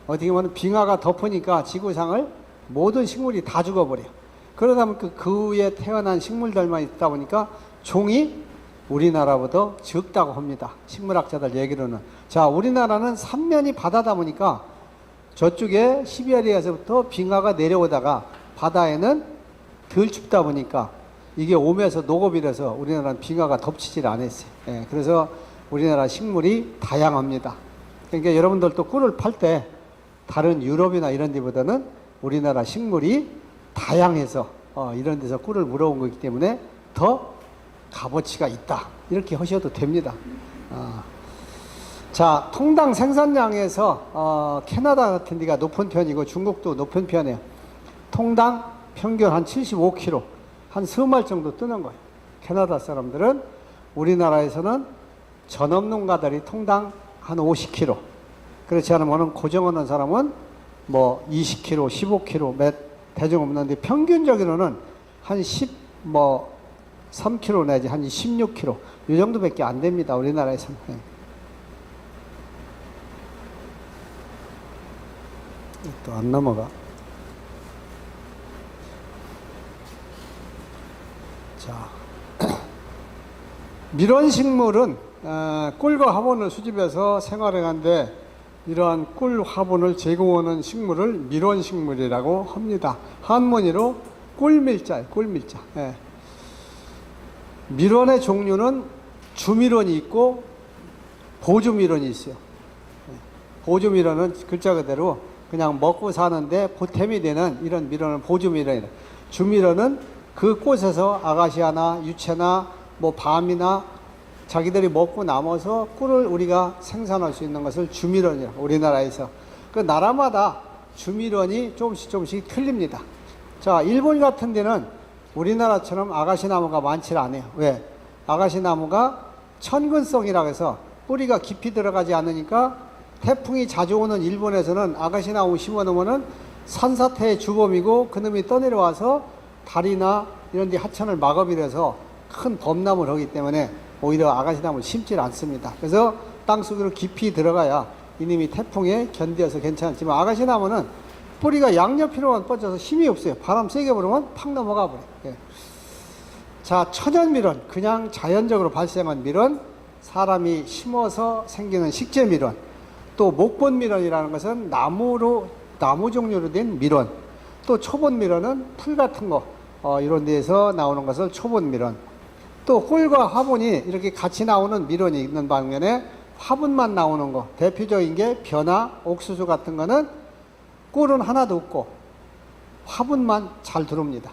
어떻게 보면 빙하가 덮으니까 지구상을 모든 식물이 다 죽어버려요. 그러다 보니까 그 위에 태어난 식물들만 있다 보니까 종이 우리나라보다 적다고 합니다. 식물학자들 얘기로는. 자, 우리나라는 삼면이 바다다 보니까 저쪽에 시베리아에서부터 빙하가 내려오다가 바다에는 덜 춥다 보니까 이게 오면서 녹업이라서 우리나라는 빙하가 덮치질 않았어요. 예, 그래서 우리나라 식물이 다양합니다. 그러니까 여러분들도 꿀을 팔 때 다른 유럽이나 이런 데보다는 우리나라 식물이 다양해서 이런 데서 꿀을 물어온 거기 때문에 더 값어치가 있다. 이렇게 하셔도 됩니다. 자, 통당 생산량에서 캐나다 같은 데가 높은 편이고 중국도 높은 편이에요. 통당 평균 한 75kg, 한 3말 정도 뜨는 거예요. 캐나다 사람들은. 우리나라에서는 전업농가들이 통당 한 50kg, 그렇지 않으면 고정하는 사람은 뭐 20kg, 15kg 몇 대중 없는데 평균적으로는 한 3kg 내지 한 16kg 이 정도밖에 안 됩니다. 우리나라에서는. 또 안 넘어가. 자, 밀원식물은 꿀과 화분을 수집해서 생활해가는데 이러한 꿀 화분을 제공하는 식물을 밀원식물이라고 합니다. 한문으로 꿀밀자예요. 꿀밀자. 예. 밀원의 종류는 주밀원이 있고 보주밀원이 있어요. 보주밀원은 글자 그대로 그냥 먹고 사는데 보탬이 되는 이런 밀원은 보주밀원이라. 주밀원은 그 꽃에서 아가시아나 유채나 뭐 밤이나 자기들이 먹고 남아서 꿀을 우리가 생산할 수 있는 것을 주밀원이라고. 우리나라에서 그 나라마다 주밀원이 조금씩 틀립니다. 자, 일본 같은 데는 우리나라처럼 아가시나무가 많지 않아요. 왜? 아가시나무가 천근성이라고 해서 뿌리가 깊이 들어가지 않으니까 태풍이 자주 오는 일본에서는 아가시나무 심어놓으면은 산사태의 주범이고 그놈이 떠내려와서 다리나 이런 데 하천을 막아버려서 큰 범람을 하기 때문에 오히려 아가시나무를 심지 않습니다. 그래서 땅속으로 깊이 들어가야 이놈이 태풍에 견뎌서 괜찮지만 아가시나무는 뿌리가 양옆으로만 뻗어서 힘이 없어요. 바람 세게 불으면 팍 넘어가 버려요. 예. 자, 천연밀원, 그냥 자연적으로 발생한 밀원, 사람이 심어서 생기는 식재밀원, 또 목본밀원이라는 것은 나무 종류로 된 밀원, 또 초본밀원은 풀 같은 거 이런 데에서 나오는 것을 초본밀원, 또 꿀과 화분이 이렇게 같이 나오는 밀원이 있는 반면에 화분만 나오는 거, 대표적인 게 벼나 옥수수 같은 거는 꿀은 하나도 없고 화분만 잘 들어옵니다.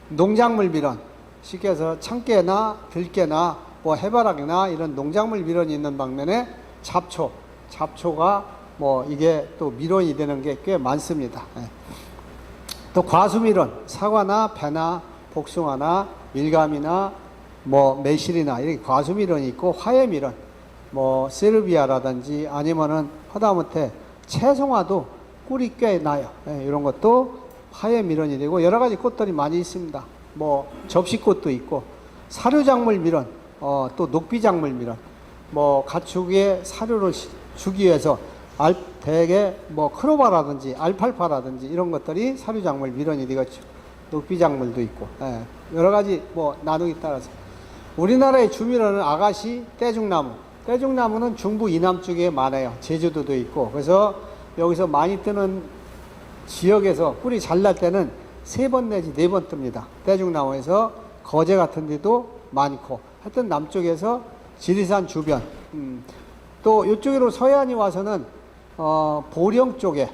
농작물 밀원, 쉽게 해서 참깨나 들깨나 뭐 해바라기나 이런 농작물 밀원이 있는 방면에 잡초가 뭐 이게 또 밀원이 되는 게 꽤 많습니다. 또 과수 밀원, 사과나 배나 복숭아나 밀감이나 뭐 매실이나 이렇게 과수 밀원이 있고, 화훼 밀원, 뭐 세르비아라든지 아니면은 하다못해 채송화도 꿀이 꽤 나요. 이런 것도 화훼 밀원이 되고 여러 가지 꽃들이 많이 있습니다. 뭐 접시꽃도 있고, 사료작물 밀원, 또 녹비작물 밀원, 뭐 가축에 사료를 주기 위해서 대개 뭐 크로바라든지 알팔파라든지 이런 것들이 사료작물 밀원이 되겠죠. 녹비작물도 있고, 여러 가지 뭐 나누기 따라서. 우리나라의 주밀원은 아가시, 떼죽나무는 중부 이남 쪽에 많아요. 제주도도 있고. 그래서 여기서 많이 뜨는 지역에서 꿀이 잘 날 때는 3번 내지 4번 뜹니다. 떼죽나무에서 거제 같은 데도 많고, 하여튼 남쪽에서 지리산 주변, 또 이쪽으로 서해안이 와서는 보령 쪽에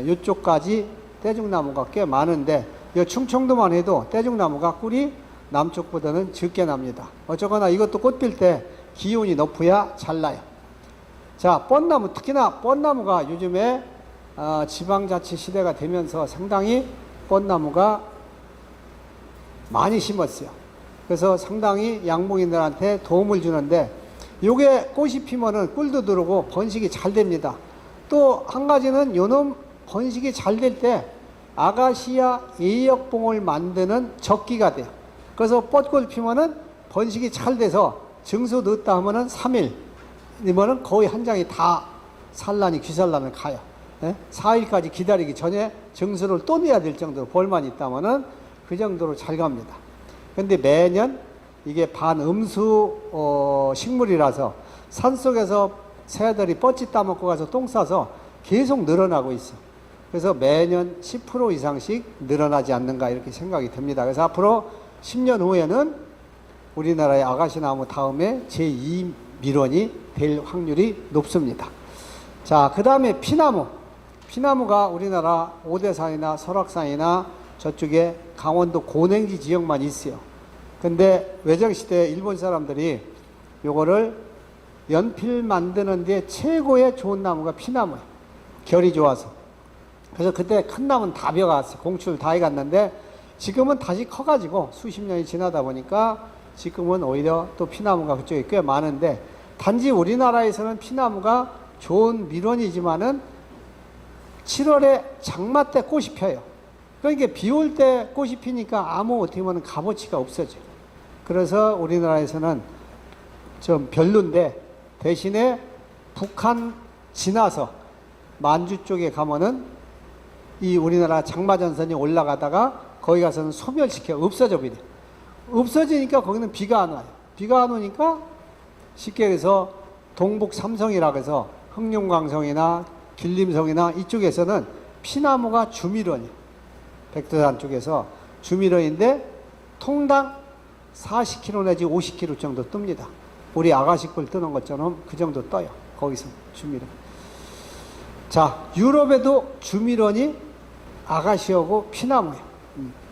이쪽까지 떼죽나무가 꽤 많은데, 이 충청도만 해도 떼죽나무가 꿀이 남쪽보다는 적게 납니다. 어쨌거나 이것도 꽃 필 때 기온이 높아야 잘 나요. 자, 뻔나무, 특히나 뻔나무가 요즘에 지방자치 시대가 되면서 상당히 뻔나무가 많이 심었어요. 그래서 상당히 양봉인들한테 도움을 주는데, 요게 꽃이 피면은 꿀도 들어오고 번식이 잘 됩니다. 또 한 가지는 요놈 번식이 잘 될 때 아가시아 예역봉을 만드는 적기가 돼요. 그래서 뻗꿀 피면은 번식이 잘 돼서 증수 넣었다 하면은 3일이면은 거의 한 장이 다 산란이 귀산란을 가요. 4일까지 기다리기 전에 증수를 또 내야 될 정도로 벌만 있다면은 그 정도로 잘 갑니다. 근데 매년 이게 반음수 식물이라서 산속에서 새들이 뻗지 따먹고 가서 똥 싸서 계속 늘어나고 있어. 그래서 매년 10% 이상씩 늘어나지 않는가 이렇게 생각이 듭니다. 그래서 앞으로 10년 후에는 우리나라의 아가시나무 다음에 제2 밀원이 될 확률이 높습니다. 자, 그 다음에 피나무가 우리나라 오대산이나 설악산이나 저쪽에 강원도 고냉지 지역만 있어요. 근데 외정시대 일본 사람들이 요거를 연필 만드는 데 최고의 좋은 나무가 피나무예요. 결이 좋아서. 그래서 그때 큰 나무는 다 벼갔어요. 공출 다 해갔는데 지금은 다시 커가지고 수십 년이 지나다 보니까 지금은 오히려 또 피나무가 그쪽에 꽤 많은데, 단지 우리나라에서는 피나무가 좋은 밀원이지만은 7월에 장마 때 꽃이 펴요. 그러니까 비 올 때 꽃이 피니까 아무 어떻게 보면 값어치가 없어져요. 그래서 우리나라에서는 좀 별론데, 대신에 북한 지나서 만주 쪽에 가면은 이 우리나라 장마전선이 올라가다가 거기 가서는 소멸시켜 없어져 버려요. 없어지니까 거기는 비가 안 와요. 비가 안 오니까 쉽게 해서 동북 삼성이라고 해서 흑룡강성이나 길림성이나 이쪽에서는 피나무가 주밀원이에요. 백두산 쪽에서 주밀원인데 통당 40kg 내지 50kg 정도 뜹니다. 우리 아가씨꿀 뜨는 것처럼 그 정도 떠요. 거기서 주밀원. 자, 유럽에도 주밀원이 아가씨하고 피나무예요.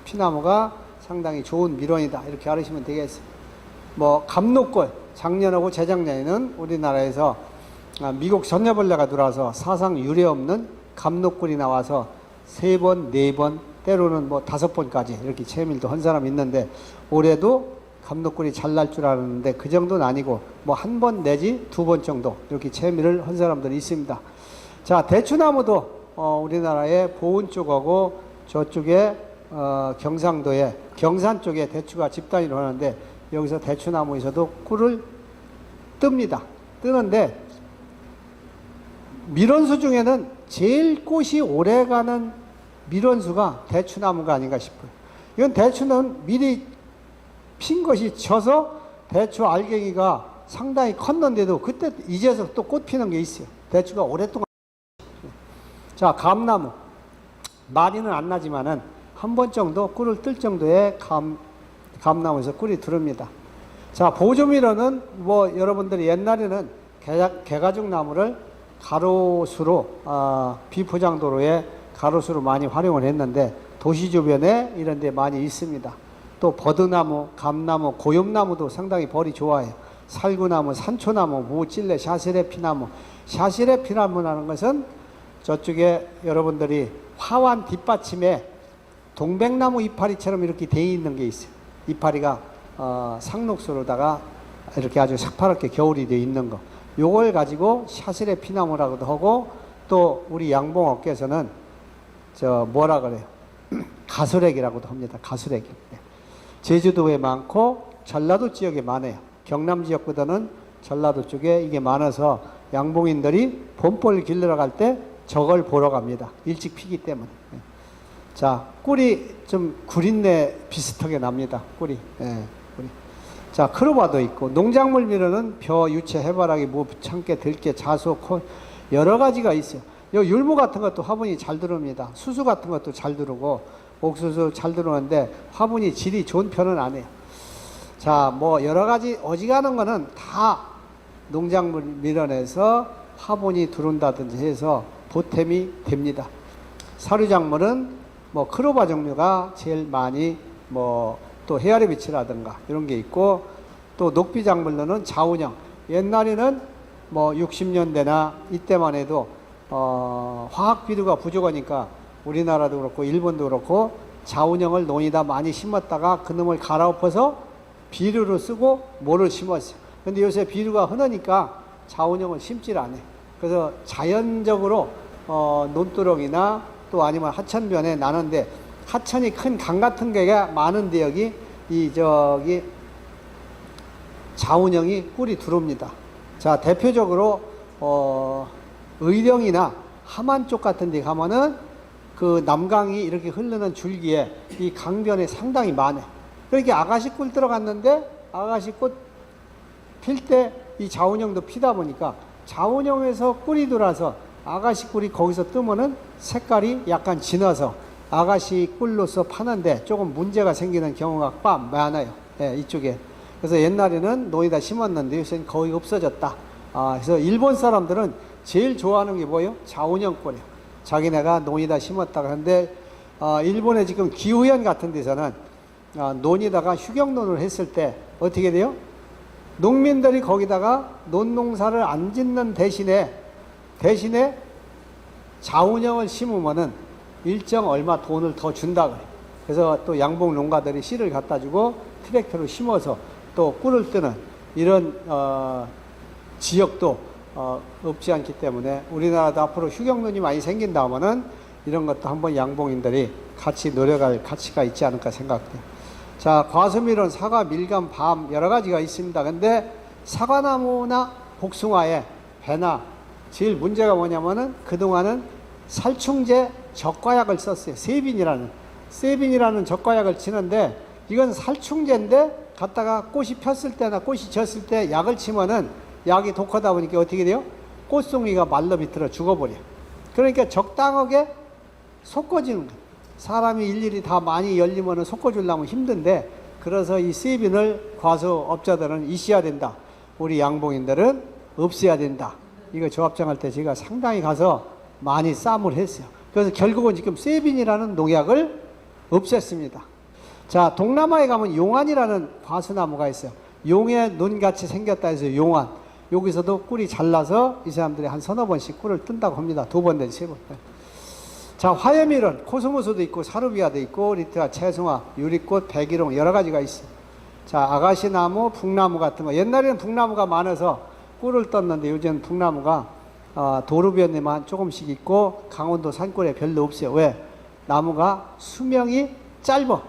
피나무가 상당히 좋은 밀원이다, 이렇게 알으시면 되겠어요. 뭐 감로골, 작년하고 재작년에는 우리나라에서 미국 선녀벌레가 들어와서 사상 유례 없는 감로골이 나와서 3번, 4번, 때로는 뭐 5번까지 이렇게 채밀도 한 사람이 있는데, 올해도 감로골이 잘 날 줄 알았는데 그 정도는 아니고 뭐 1번 내지 2번 정도 이렇게 채밀을 한 사람들이 있습니다. 자, 대추나무도 우리나라의 보은 쪽하고 저쪽에 경상도에 경산 쪽에 대추가 집단위로 하는데, 여기서 대추나무에서도 꿀을 뜹니다. 뜨는데 밀원수 중에는 제일 꽃이 오래가는 밀원수가 대추나무가 아닌가 싶어요. 이건 대추는 미리 핀 것이 져서 대추 알갱이가 상당히 컸는데도 그때 이제서 또 꽃 피는 게 있어요. 대추가 오랫동안. 자, 감나무. 많이는 안 나지만은 한 번 정도 꿀을 뜰 정도의 감나무에서 꿀이 들어옵니다. 자, 보조밀원은 뭐 여러분들이 옛날에는 개가죽 나무를 가로수로 비포장도로에 가로수로 많이 활용을 했는데, 도시 주변에 이런 데 많이 있습니다. 또 버드나무, 감나무, 고엽나무도 상당히 벌이 좋아해요. 살구나무, 산초나무, 무찔레, 샤시레피나무. 샤시레피나무라는 것은 저쪽에 여러분들이 화환 뒷받침에 동백나무 이파리처럼 이렇게 돼 있는 게 있어요. 이파리가 상록수로다가 이렇게 아주 새파랗게 겨울이 돼 있는 거. 요걸 가지고 샤시레 피나무라고도 하고, 또 우리 양봉업계에서는 뭐라 그래요? 가수렉이라고도 합니다. 가수렉. 제주도에 많고 전라도 지역에 많아요. 경남 지역보다는 전라도 쪽에 이게 많아서 양봉인들이 봄벌 길러 갈 때 저걸 보러 갑니다. 일찍 피기 때문에. 자, 꿀이 좀 구린내 비슷하게 납니다. 꿀이. 꿀이. 자, 크로바도 있고, 농작물 밀원은 벼, 유채, 해바라기, 무, 참깨, 들깨, 자수, 콜, 여러 가지가 있어요. 요 율무 같은 것도 화분이 잘 들어옵니다. 수수 같은 것도 잘 들어오고, 옥수수 잘 들어오는데 화분이 질이 좋은 편은 아니에요. 자, 뭐 여러 가지 어지간한 거는 다 농작물 밀원에서 화분이 들어온다든지 해서 보탬이 됩니다. 사료작물은 뭐 크로바 종류가 제일 많이, 뭐 또 헤아리 비치라든가 이런 게 있고, 또 녹비작물로는 자운형. 옛날에는 뭐 60년대나 이때만 해도 화학 비료가 부족하니까 우리나라도 그렇고 일본도 그렇고 자운형을 논에다 많이 심었다가 그놈을 갈아엎어서 비료로 쓰고 모를 심었어요. 근데 요새 비료가 흔하니까 자운형을 심질 않아요. 그래서 자연적으로 논두렁이나 또 아니면 하천변에 나는데, 하천이 큰 강 같은 게가 많은데 여기 저기 자운형이 꿀이 들어옵니다. 자, 대표적으로 의령이나 함안 쪽 같은 데 가면은 그 남강이 이렇게 흐르는 줄기에 이 강변에 상당히 많아요. 그러니까 아가씨 꿀 들어갔는데 아가씨 꽃 필 때 이 자운형도 피다 보니까 자운형에서 꿀이 들어와서 아가씨 꿀이 거기서 뜨면은 색깔이 약간 진해서 아가씨 꿀로서 파는데 조금 문제가 생기는 경우가 많아요. 예, 이쪽에. 그래서 옛날에는 논에다 심었는데 요새는 거의 없어졌다. 그래서 일본 사람들은 제일 좋아하는 게 뭐예요? 자운형 꿀이에요. 자기네가 논에다 심었다가 하는데 일본의 지금 기후현 같은 데서는 논에다가 휴경논을 했을 때 어떻게 돼요? 농민들이 거기다가 논농사를 안 짓는 대신에 자운형을 심으면은 일정 얼마 돈을 더 준다 그래. 그래서 또 양봉 농가들이 씨를 갖다 주고 트랙터로 심어서 또 꿀을 뜨는 이런 지역도 없지 않기 때문에 우리나라도 앞으로 휴경논이 많이 생긴다면은 이런 것도 한번 양봉인들이 같이 노력할 가치가 있지 않을까 생각돼요. 자, 과수밀은 사과, 밀감, 밤 여러 가지가 있습니다. 근데 사과나무나 복숭아에 배나 제일 문제가 뭐냐면은 그동안은 살충제 적과약을 썼어요. 세빈이라는 적과약을 치는데 이건 살충제인데 갖다가 꽃이 폈을 때나 꽃이 졌을 때 약을 치면은 약이 독하다 보니까 어떻게 돼요? 꽃송이가 말라 비틀어 죽어버려. 그러니까 적당하게 섞어지는 거예요. 사람이 일일이 다 많이 열리면은 섞어주려면 힘든데, 그래서 이 세빈을 과수업자들은 있어야 된다. 우리 양봉인들은 없애야 된다. 이거 조합장할 때 제가 상당히 가서 많이 싸움을 했어요. 그래서 결국은 지금 세빈이라는 농약을 없앴습니다. 자, 동남아에 가면 용안이라는 과수나무가 있어요. 용의 눈같이 생겼다 해서 용안. 여기서도 꿀이 잘나서 이 사람들이 한 서너 번씩 꿀을 뜬다고 합니다. 2번 내지 3번. 자, 화염밀은 코스모스도 있고 사루비아도 있고 리트아, 채송화, 유리꽃, 백일홍 여러 가지가 있어요. 자, 아가시나무, 북나무 같은 거. 옛날에는 북나무가 많아서 꿀을 떴는데 요즘 북나무가 도로변에만 조금씩 있고 강원도 산골에 별로 없어요. 왜? 나무가 수명이 짧아.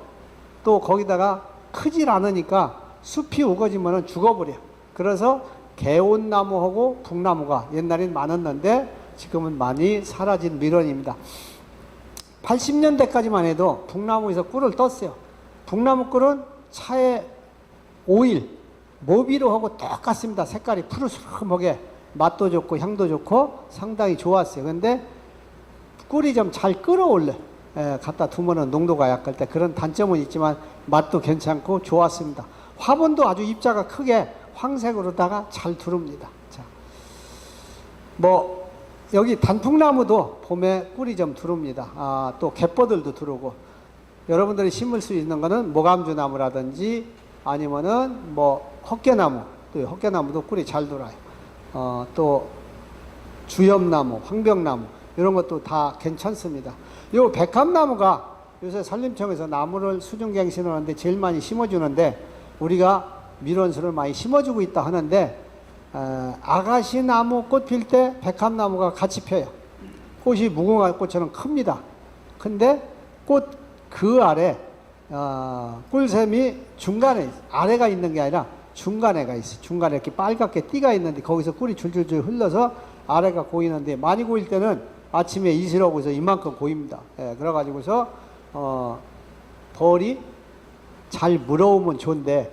또 거기다가 크질 않으니까 숲이 우거지면 죽어버려. 그래서 개온나무하고 북나무가 옛날엔 많았는데 지금은 많이 사라진 밀원입니다. 80년대까지만 해도 북나무에서 꿀을 떴어요. 북나무 꿀은 차에 오일, 모비로하고 똑같습니다. 색깔이 푸르스름하게 맛도 좋고 향도 좋고 상당히 좋았어요. 근데 꿀이 좀 잘 끓어올려. 갖다 두면은 농도가 약할 때 그런 단점은 있지만 맛도 괜찮고 좋았습니다. 화분도 아주 입자가 크게 황색으로다가 잘 두릅니다. 자, 여기 단풍나무도 봄에 꿀이 좀 두릅니다. 또 갯버들도 두르고, 여러분들이 심을 수 있는 거는 모감주나무라든지 아니면은 헛개나무, 또 헛개나무도 꿀이 잘 돌아요. 또 주엽나무, 황병나무 이런 것도 다 괜찮습니다. 요 백합나무가 요새 산림청에서 나무를 수중갱신하는데 제일 많이 심어주는데 우리가 밀원수를 많이 심어주고 있다 하는데 아가시나무 꽃 필 때 백합나무가 같이 펴요. 꽃이 무궁화 꽃처럼 큽니다. 근데 꽃 그 아래 꿀샘이 중간에 아래가 있는 게 아니라 중간에가 있어요. 중간에 이렇게 빨갛게 띠가 있는데 거기서 꿀이 줄줄줄 흘러서 아래가 고이는데 많이 고일 때는 아침에 이슬하고서 이만큼 고입니다. 그래가지고서 벌이 잘 물어오면 좋은데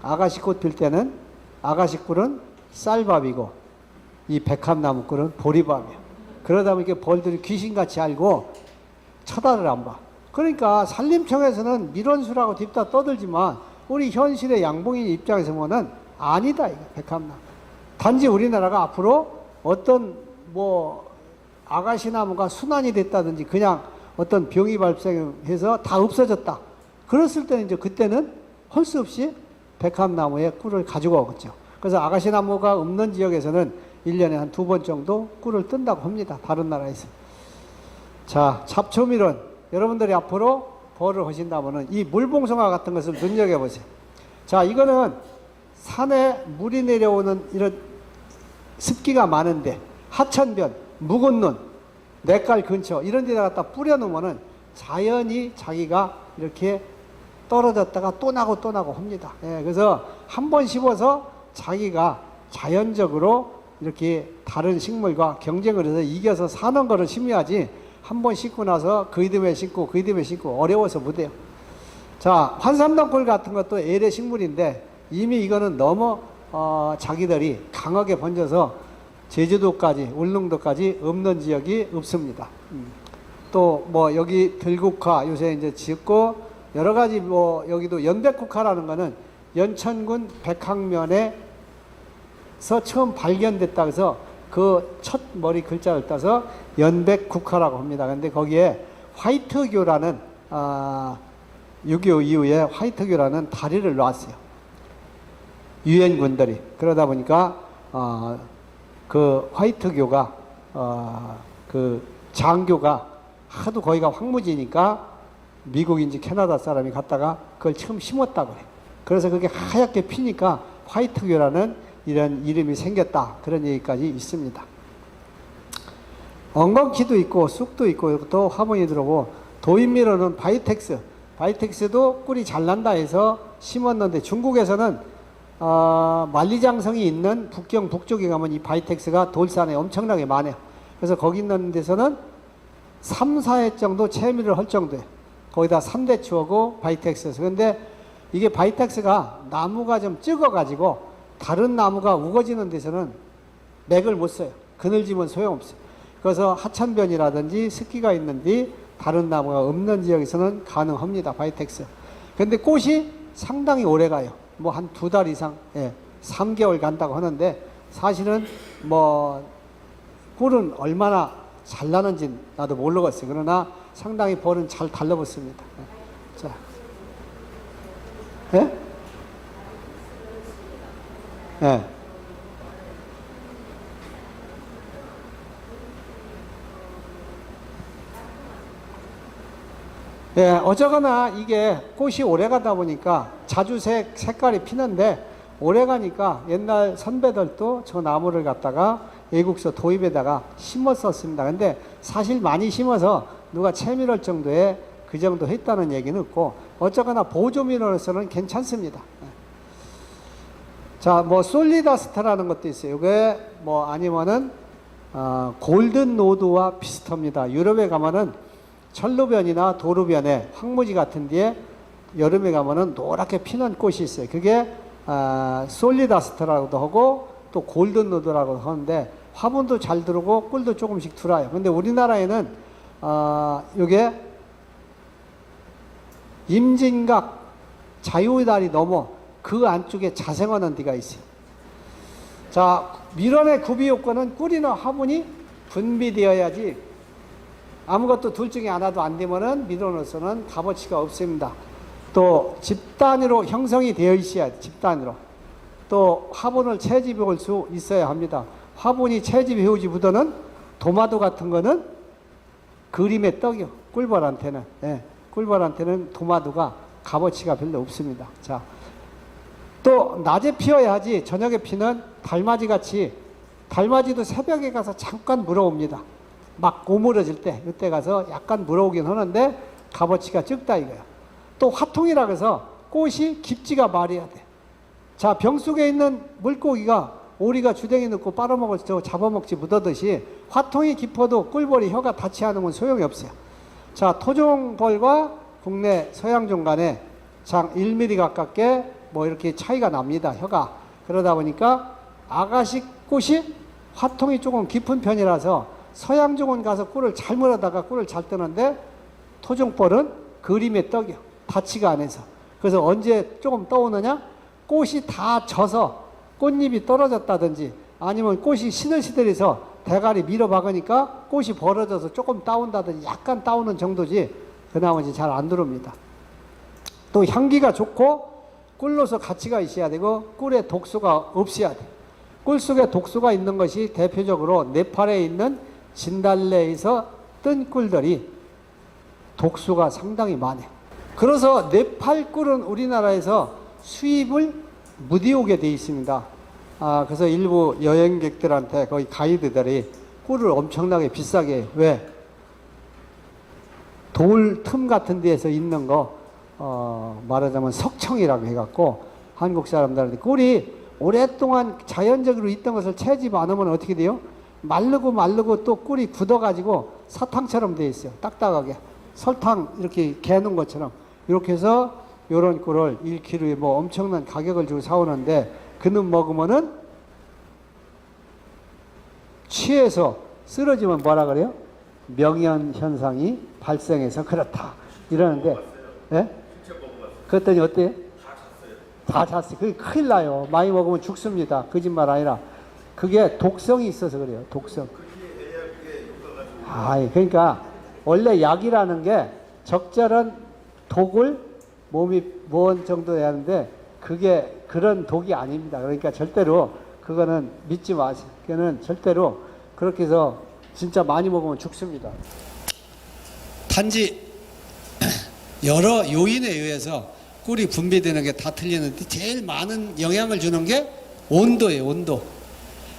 아가씨 꽃 필 때는 아가씨 꿀은 쌀밥이고 이 백합나무 꿀은 보리밥이에요. 그러다 보니까 벌들이 귀신같이 알고 쳐다를 안 봐. 그러니까 산림청에서는 밀원수라고 딥다 떠들지만 우리 현실의 양봉인 입장에서 보면 아니다, 이거 백합나무. 단지 우리나라가 앞으로 어떤 아가시나무가 순환이 됐다든지 그냥 어떤 병이 발생해서 다 없어졌다. 그랬을 때는 이제 그때는 할 수 없이 백합나무의 꿀을 가지고 오겠죠. 그래서 아가시나무가 없는 지역에서는 1년에 한 2번 정도 꿀을 뜬다고 합니다. 다른 나라에서. 자, 잡초밀은 여러분들이 앞으로 벌을 하신다면은 이 물봉송화 같은 것을 눈여겨보세요. 자, 이거는 산에 물이 내려오는 이런 습기가 많은데 하천변, 묵은 눈, 냇갈 근처 이런 데다 갖다 뿌려놓으면은 자연히 자기가 이렇게 떨어졌다가 또 나고 합니다. 그래서 한 번 심어서 자기가 자연적으로 이렇게 다른 식물과 경쟁을 해서 이겨서 사는 거를 심어야지 한 번 심고 나서 그 이듬해 심고 어려워서 못해요. 자, 환삼동굴 같은 것도 애래 식물인데 이미 이거는 너무 자기들이 강하게 번져서 제주도까지 울릉도까지 없는 지역이 없습니다. 또 여기 들국화 요새 이제 짓고 여러 가지 여기도 연백국화라는 거는 연천군 백항면에서 처음 발견됐다 해서 그 첫 머리 글자를 따서 연백국화라고 합니다. 근데 거기에 화이트교라는 6.25 이후에 화이트교라는 다리를 놨어요. 유엔군들이. 그러다 보니까 그 화이트교가 그 장교가 하도 거기가 황무지니까 미국인지 캐나다 사람이 갔다가 그걸 처음 심었다고 그래요. 그래서 그게 하얗게 피니까 화이트교라는 이런 이름이 생겼다. 그런 얘기까지 있습니다. 엉겅퀴도 있고 쑥도 있고 또 화분이 들어오고 도인미로는 바이텍스도 꿀이 잘 난다 해서 심었는데 중국에서는 만리장성이 있는 북경 북쪽에 가면 이 바이텍스가 돌산에 엄청나게 많아요. 그래서 거기 있는 데서는 3, 4회 정도 채미를 할 정도예요. 거기다 3대 추어고 바이텍스에서. 근데 이게 바이텍스가 나무가 좀 적어가지고 다른 나무가 우거지는 데서는 맥을 못 써요. 그늘지면 소용없어요. 그래서 하천변이라든지 습기가 있는데 다른 나무가 없는 지역에서는 가능합니다. 바이텍스. 근데 꽃이 상당히 오래 가요. 뭐 한 2달 이상, 3개월 간다고 하는데 사실은 뭐 꿀은 얼마나 잘 나는지 나도 모르겠어요. 그러나 상당히 벌은 잘 달라붙습니다. 자, 예? 예. 예, 어쩌거나 이게 꽃이 오래 가다 보니까 자주색 색깔이 피는데 오래 가니까 옛날 선배들도 저 나무를 갖다가 애국서 도입에다가 심었었습니다. 근데 사실 많이 심어서 누가 채밀할 정도에 그 정도 했다는 얘기는 없고 어쩌거나 보조민으로서는 괜찮습니다. 자, 뭐 솔리다스트라는 것도 있어요. 이게 뭐 아니면은 골든 노드와 비슷합니다. 유럽에 가면은 철로변이나 도로변에 황무지 같은 데에 여름에 가면은 노랗게 피는 꽃이 있어요. 그게 솔리다스트라고도 하고 또 골든 노드라고도 하는데 화분도 잘 들어오고 꿀도 조금씩 들어와요. 근데 우리나라에는 요게 임진각 자유달이 넘어 그 안쪽에 자생하는 데가 있어요. 자, 밀원의 구비 요건은 꿀이나 화분이 분비되어야지 아무것도 둘 중에 하나도 안 되면은 밀원으로서는 값어치가 없습니다. 또 집단위로 형성이 되어 있어야 돼. 집단위로. 또 화분을 채집해 올 수 있어야 합니다. 화분이 채집해 오지 못하는 도마도 같은 거는 그림의 떡이요. 꿀벌한테는. 예, 꿀벌한테는 도마도가 값어치가 별로 없습니다. 자, 또 낮에 피어야 하지 저녁에 피는 달맞이 같이 달맞이도 새벽에 가서 잠깐 물어옵니다. 막 오므러질 때 이때 가서 약간 물어오긴 하는데 값어치가 적다 이거야. 또 화통이라 해서 꽃이 깊지가 말해야 돼. 자, 병 속에 있는 물고기가 오리가 주댕이 넣고 빨아먹을 저 잡아먹지 못하듯이 화통이 깊어도 꿀벌이 혀가 닿지 않으면 소용이 없어요. 자, 토종벌과 국내 서양종 간에 장 1mm 가깝게 뭐 이렇게 차이가 납니다. 혀가. 그러다 보니까 아가씨 꽃이 화통이 조금 깊은 편이라서 서양종은 가서 꿀을 잘 물어다가 꿀을 잘 뜨는데 토종벌은 그림의 떡이요. 닿지가 않아서. 그래서 언제 조금 떠오느냐? 꽃이 다 져서 꽃잎이 떨어졌다든지 아니면 꽃이 시들시들해서 대가리 밀어박으니까 꽃이 벌어져서 조금 따온다든지 약간 따오는 정도지 그 나머지 잘 안 들어옵니다. 또 향기가 좋고 꿀로서 가치가 있어야 되고 꿀에 독소가 없어야 돼. 꿀 속에 독소가 있는 것이 대표적으로 네팔에 있는 진달래에서 뜬 꿀들이 독소가 상당히 많아요. 그래서 네팔 꿀은 우리나라에서 수입을 무디오게 돼 있습니다. 그래서 일부 여행객들한테 거의 가이드들이 꿀을 엄청나게 비싸게 해요. 왜? 돌 틈 같은 데에서 있는 거 말하자면 석청이라고 해갖고 한국 사람들한테 꿀이 오랫동안 자연적으로 있던 것을 채집 안 하면 어떻게 돼요? 마르고 또 꿀이 굳어가지고 사탕처럼 돼 있어요. 딱딱하게. 설탕 이렇게 개는 것처럼. 이렇게 해서 요런 꿀을 1kg에 뭐 엄청난 가격을 주고 사오는데 그놈 먹으면은 취해서 쓰러지면 뭐라 그래요? 명현 현상이 발생해서 그렇다. 이러는데, 예? 그랬더니 어때요? 다 잤어요. 그게 큰일 나요. 많이 먹으면 죽습니다. 거짓말 아니라. 그게 독성이 있어서 그래요. 독성. 그러니까 원래 약이라는 게 적절한 독을 몸이 무언 정도 되는데 그게 그런 독이 아닙니다. 그러니까 절대로 그거는 믿지 마세요. 그거는 절대로 그렇게 해서 진짜 많이 먹으면 죽습니다. 단지 여러 요인에 의해서 꿀이 분비되는 게 다 틀리는데 제일 많은 영향을 주는 게 온도예요. 온도.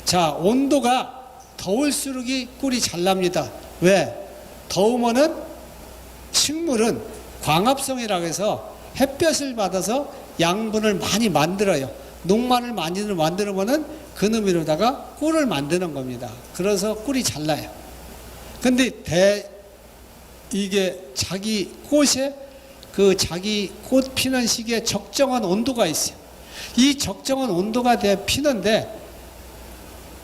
자, 온도가 더울수록 꿀이 잘 납니다. 왜? 더우면은 식물은 광합성이라고 해서 햇볕을 받아서 양분을 많이 만들어요. 녹만을 많이 만들면은 그놈으로다가 꿀을 만드는 겁니다. 그래서 꿀이 잘 나요. 근데 이게 자기 꽃에 그 자기 꽃 피는 시기에 적정한 온도가 있어요. 이 적정한 온도가 돼 피는데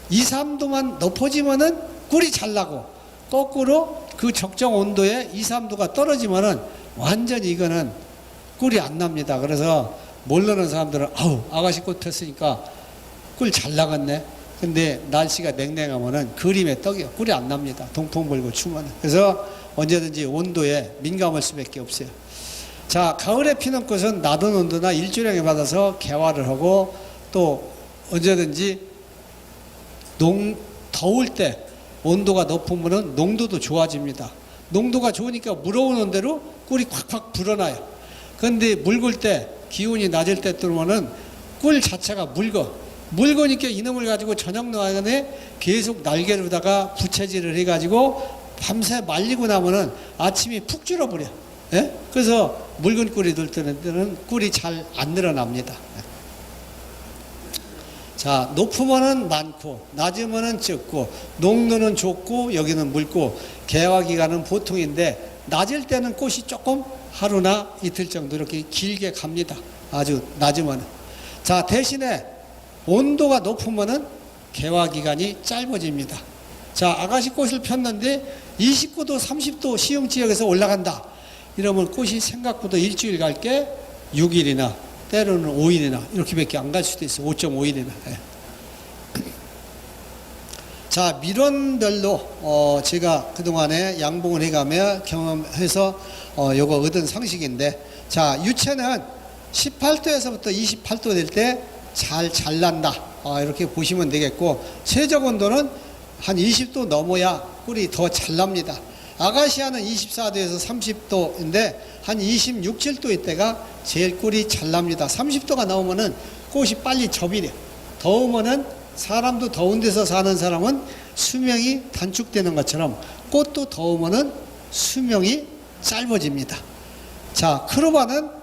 2, 3도만 높아지면은 꿀이 잘 나고 거꾸로 그 적정 온도에 2, 3도가 떨어지면은 완전히 이거는 꿀이 안 납니다. 그래서 모르는 사람들은 아우 아가씨 꽃 폈으니까 꿀 잘 나갔네. 근데 날씨가 냉랭하면은 그림의 떡이요. 꿀이 안 납니다. 동풍 불고 추면은. 그래서 언제든지 온도에 민감할 수밖에 없어요. 자, 가을에 피는 꽃은 낮은 온도나 일조량에 받아서 개화를 하고 또 언제든지 더울 때 온도가 높으면 농도도 좋아집니다. 농도가 좋으니까 물어오는 대로 꿀이 콱콱 불어나요. 그런데 묽을 때 기온이 낮을 때 들어오면은 꿀 자체가 묽으니까 이놈을 가지고 저녁 동안에 계속 날개로다가 부채질을 해가지고 밤새 말리고 나면은 아침이 푹 줄어버려. 예? 그래서 묽은 꿀이 들 때는 꿀이 잘 안 늘어납니다. 자, 높으면은 많고 낮으면은 적고 농도는 좋고 여기는 묽고 개화 기간은 보통인데 낮을 때는 꽃이 조금 하루나 이틀 정도 이렇게 길게 갑니다. 아주 낮으면은. 자, 대신에 온도가 높으면은 개화 기간이 짧아집니다. 자, 아가씨 꽃을 폈는데 29도, 30도 시흥 지역에서 올라간다. 이러면 꽃이 생각보다 일주일 갈 게 6일이나 때로는 5일이나 이렇게밖에 안 갈 수도 있어요. 5.5일이나. 네. 자, 밀원별로 제가 그동안에 양봉을 해가며 경험해서 요거 얻은 상식인데, 자, 유채는 18도에서부터 28도 될 때 잘 잘난다. 이렇게 보시면 되겠고, 최적 온도는 한 20도 넘어야 꿀이 더 잘 납니다. 아가시아는 24도에서 30도인데 한 26, 7도일 때가 제일 꿀이 잘 납니다. 30도가 나오면은 꽃이 빨리 접이래. 더우면은 사람도 더운 데서 사는 사람은 수명이 단축되는 것처럼 꽃도 더우면은 수명이 짧아집니다. 자, 크로바는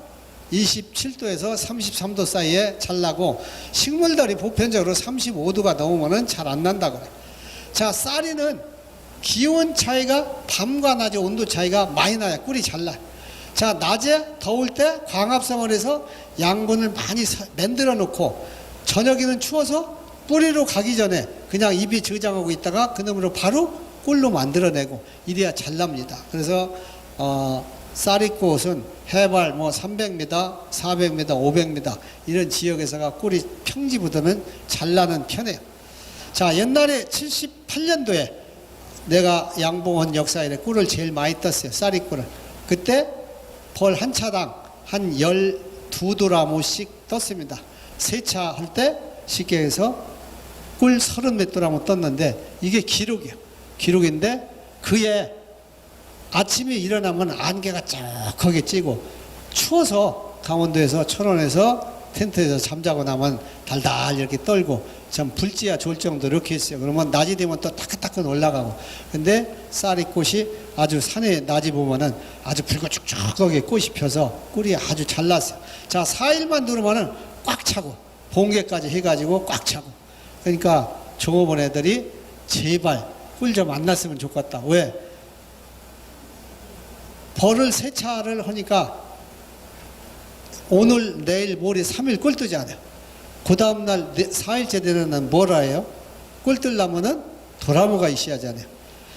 27도에서 33도 사이에 잘 나고 식물들이 보편적으로 35도가 넘으면은 잘 안 난다 그래. 자, 쌀이는 기온 차이가 밤과 낮의 온도 차이가 많이 나야 꿀이 잘 나. 자, 낮에 더울 때 광합성을 해서 양분을 많이 만들어 놓고 저녁에는 추워서 뿌리로 가기 전에 그냥 잎이 저장하고 있다가 그놈으로 바로 꿀로 만들어내고 이래야 잘 납니다. 그래서 쌀이꽃은 해발 300m, 400m, 500m 이런 지역에서가 꿀이 평지보다는 잘 나는 편이에요. 자, 옛날에 78년도에 내가 양봉원 역사에 꿀을 제일 많이 떴어요. 쌀이꿀을. 그때 벌 한 차당 한 12도라무씩 떴습니다. 세차 할 때 쉽게 해서 꿀 30몇 도라무 떴는데 이게 기록이에요. 기록인데 그에 아침에 일어나면 안개가 쫙하게 찌고 추워서 강원도에서 천원에서 텐트에서 잠자고 나면 달달 이렇게 떨고 참 불지야 좋을 정도로 이렇게 했어요. 그러면 낮이 되면 또 따끈따끈 올라가고. 근데 쌀이꽃이 아주 산에 낮이 보면은 아주 붉고 축축하게 꽃이 펴서 꿀이 아주 잘 났어요. 자, 4일만 누르면은 꽉 차고 봉개까지 해가지고 꽉 차고. 그러니까 종업원 애들이 제발 꿀 좀 안 났으면 좋겠다. 왜? 벌을 세차를 하니까 오늘 내일 모레 3일 꿀 뜨지 않아요. 그 다음날 4일째 되는 날 뭐라 해요? 꿀 뜨려면은 도라무가 있어야 하잖아요.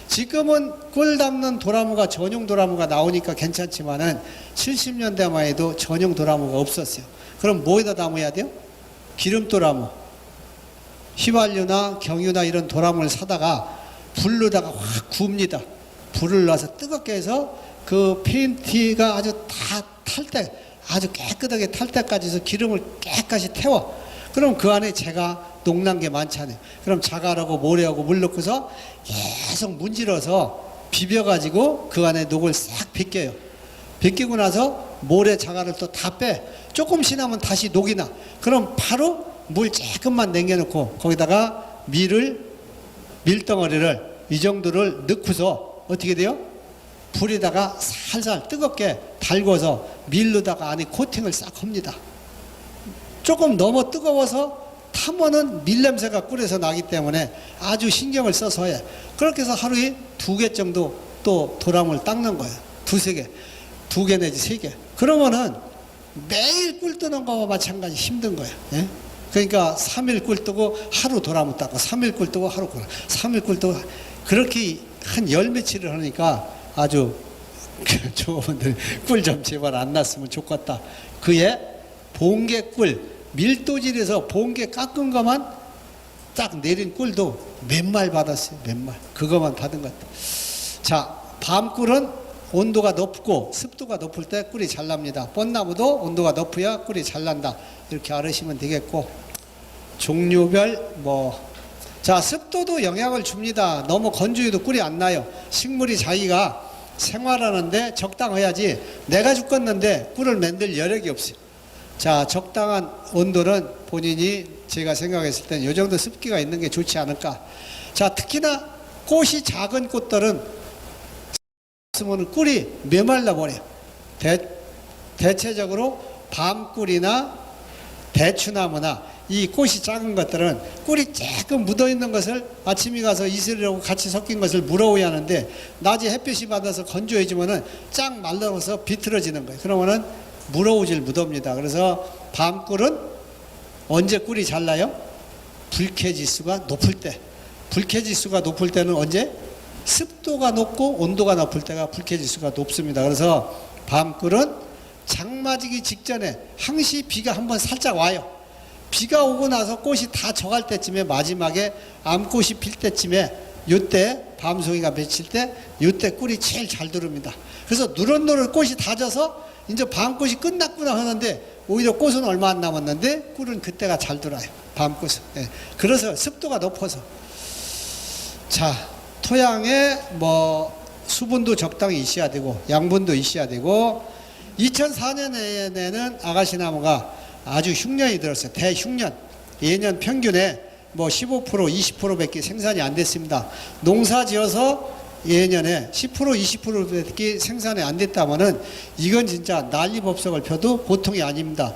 지금은 꿀 담는 도라무가 전용 도라무가 나오니까 괜찮지만은 70년대만 해도 전용 도라무가 없었어요. 그럼 뭐에다 담아야 돼요? 기름 도라무, 휘발유나 경유나 이런 도라무를 사다가 불로다가 확 구웁니다. 불을 놔서 뜨겁게 해서 그 페인트가 아주 다 탈 때, 아주 깨끗하게 탈 때까지 해서 기름을 깨끗이 태워. 그럼 그 안에 재가 녹난 게 많잖아요. 그럼 자갈하고 모래하고 물 넣고서 계속 문질러서 비벼가지고 그 안에 녹을 싹 벗겨요. 벗기고 나서 모래 자갈을 또 다 빼. 조금씩 나면 다시 녹이 나. 그럼 바로 물 조금만 남겨놓고 거기다가 밀덩어리를 이 정도를 넣고서 어떻게 돼요? 불에다가 살살 뜨겁게 달궈서 밀로다가 안에 코팅을 싹 합니다. 조금 너무 뜨거워서 타면은 밀냄새가 꿀에서 나기 때문에 아주 신경을 써서 해. 그렇게 해서 하루에 2개 정도 또 도람을 닦는 거예요. 2-3개. 2개 내지 3개. 그러면은 매일 꿀 뜨는 거와 마찬가지 힘든 거예요. 예? 그러니까 3일 꿀 뜨고 하루 도람을 닦고 3일 꿀 뜨고 하루 꿀 3일 꿀 뜨고 그렇게 한 열 며칠을 하니까 아주 조원들 꿀 좀 제발 안 났으면 좋겠다. 그에 봉개 꿀 밀도질에서 봉개 깎은 것만 딱 내린 꿀도 몇 말 받았어요. 몇 말. 그것만 받은 것 같아요. 자, 밤꿀은 온도가 높고 습도가 높을 때 꿀이 잘 납니다. 뻔나무도 온도가 높아야 꿀이 잘 난다. 이렇게 알으시면 되겠고, 종류별 자, 습도도 영향을 줍니다. 너무 건조해도 꿀이 안 나요. 식물이 자기가 생활하는데 적당해야지 내가 죽겠는데 꿀을 만들 여력이 없어요. 자, 적당한 온도는 본인이 제가 생각했을 땐 이 정도 습기가 있는 게 좋지 않을까. 자, 특히나 꽃이 작은 꽃들은 쓰면 꿀이 메말라 버려요. 대체적으로 밤꿀이나 대추나무나 이 꽃이 작은 것들은 꿀이 조금 묻어있는 것을 아침에 가서 이슬하고 같이 섞인 것을 물어오야 하는데 낮에 햇빛이 받아서 건조해지면은 쫙 말라서 비틀어지는 거예요. 그러면은 물어오질 못합니다. 그래서 밤꿀은 언제 꿀이 잘 나요? 불쾌지수가 높을 때. 불쾌지수가 높을 때는 언제? 습도가 높고 온도가 높을 때가 불쾌지수가 높습니다. 그래서 밤꿀은 장마지기 직전에 항시 비가 한번 살짝 와요. 비가 오고 나서 꽃이 다 져갈 때쯤에 마지막에 암꽃이 필 때쯤에 요때 밤송이가 맺힐 때 요때 꿀이 제일 잘 들어옵니다. 그래서 누런누런 꽃이 다 져서 이제 밤꽃이 끝났구나 하는데 오히려 꽃은 얼마 안 남았는데 꿀은 그때가 잘 들어요. 밤꽃은. 예. 그래서 습도가 높아서. 자, 토양에 수분도 적당히 있어야 되고 양분도 있어야 되고 2004년에는 아가씨나무가 아주 흉년이 들었어요. 대흉년. 예년 평균에 15% 20%밖에 생산이 안 됐습니다. 농사 지어서 예년에 10% 20%밖에 생산이 안 됐다면은 이건 진짜 난리법석을 펴도 보통이 아닙니다.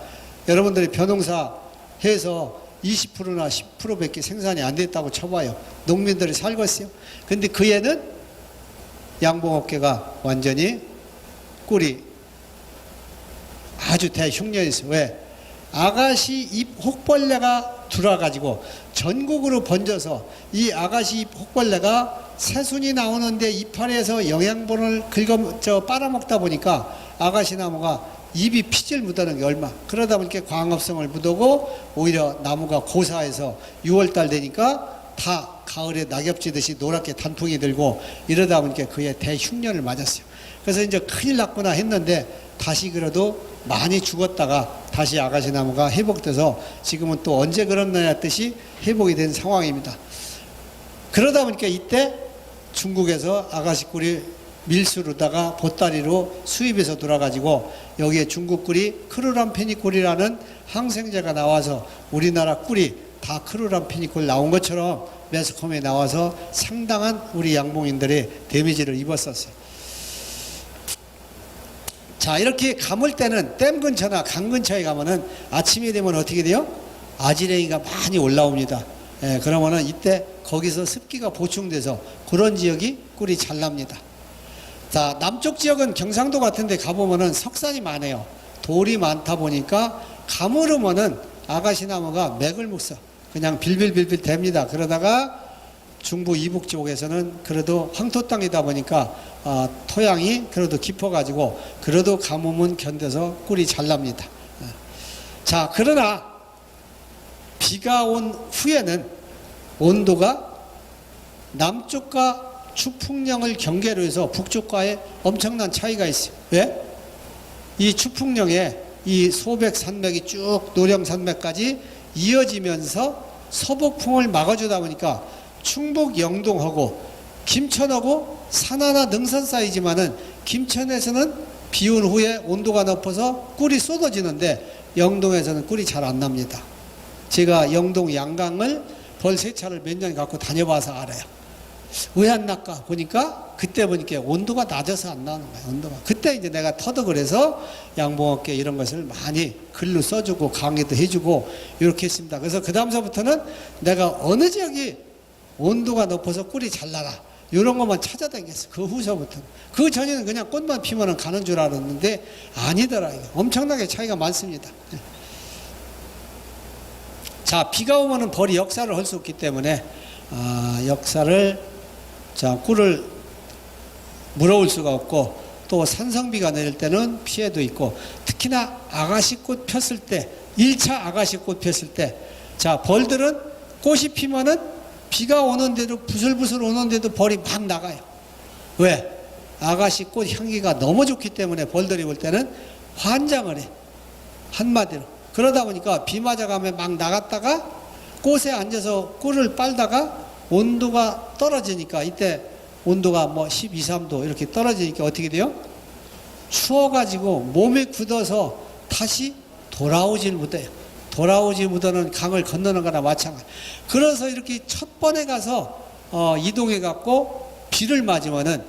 여러분들이 벼농사 해서 20%나 10%밖에 생산이 안 됐다고 쳐봐요. 농민들이 살겠어요. 근데 그 해는 양봉업계가 완전히 꿀이 아주 대흉년이 있어요. 왜? 아가씨 잎 혹벌레가 들어와가지고 전국으로 번져서 이 아가씨 잎 혹벌레가 새순이 나오는데 이파리에서 영양분을 빨아먹다 보니까 아가씨 나무가 잎이 피질 묻어는 게 얼마. 그러다 보니까 광합성을 묻어고 오히려 나무가 고사해서 6월달 되니까 다 가을에 낙엽지듯이 노랗게 단풍이 들고 이러다 보니까 그의 대흉년을 맞았어요. 그래서 이제 큰일 났구나 했는데 다시 그래도 많이 죽었다가 다시 아가씨 나무가 회복돼서 지금은 또 언제 그랬나 했듯이 회복이 된 상황입니다. 그러다 보니까 이때 중국에서 아가씨 꿀이 밀수로다가 보따리로 수입해서 들어가지고 여기에 중국 꿀이 크루람페니콜이라는 항생제가 나와서 우리나라 꿀이 다 크루람페니콜 나온 것처럼 매스컴에 나와서 상당한 우리 양봉인들의 데미지를 입었었어요. 자, 이렇게 감을 때는 댐 근처나 강 근처에 가면은 아침이 되면 어떻게 돼요? 아지랭이가 많이 올라옵니다. 예, 그러면은 이때 거기서 습기가 보충돼서 그런 지역이 꿀이 잘 납니다. 자, 남쪽 지역은 경상도 같은 데 가보면은 석산이 많아요. 돌이 많다 보니까 가물으면은 아가씨 나무가 맥을 못 써. 그냥 빌빌빌빌 됩니다. 그러다가 중부 이북 쪽에서는 그래도 황토 땅이다 보니까 토양이 그래도 깊어가지고 그래도 가뭄은 견뎌서 꿀이 잘 납니다. 자, 그러나 비가 온 후에는 온도가 남쪽과 추풍령을 경계로 해서 북쪽과의 엄청난 차이가 있어요. 왜? 이 추풍령에 이 소백 산맥이 쭉 노령산맥까지 이어지면서 서북풍을 막아주다 보니까 충북 영동하고 김천하고 산하나 능선 사이지만은 김천에서는 비온 후에 온도가 높아서 꿀이 쏟아지는데 영동에서는 꿀이 잘 안 납니다. 제가 영동 양강을 벌 3차를 몇 년 갖고 다녀봐서 알아요. 왜 안 날까 보니까 그때 보니까 온도가 낮아서 안 나오는 거예요. 온도가. 그때 이제 내가 터득을 해서 양봉업계 이런 것을 많이 글로 써주고 강의도 해주고 이렇게 했습니다. 그래서 그 다음서부터는 내가 어느 지역이 온도가 높아서 꿀이 잘 나라 이런 것만 찾아다녔어. 그 후서부터. 그 전에는 그냥 꽃만 피면 가는 줄 알았는데 아니더라고요. 엄청나게 차이가 많습니다. 자, 비가 오면은 벌이 역사를 할 수 없기 때문에 역사를 자 꿀을 물어올 수가 없고 또 산성비가 내릴 때는 피해도 있고 특히나 아가씨꽃 폈을 때 1차 아가씨꽃 폈을 때 자 벌들은 꽃이 피면은 비가 오는데도 부슬부슬 오는데도 벌이 막 나가요. 왜? 아가씨꽃 향기가 너무 좋기 때문에 벌들이 볼 때는 환장을 해. 한마디로. 그러다 보니까 비 맞아가면 막 나갔다가 꽃에 앉아서 꿀을 빨다가 온도가 떨어지니까 이때 온도가 뭐 12, 3도 이렇게 떨어지니까 어떻게 돼요? 추워가지고 몸이 굳어서 다시 돌아오질 못해요. 돌아오지 못하는 강을 건너는 거나 마찬가지. 그래서 이렇게 첫 번에 가서 이동해 갖고 비를 맞으면은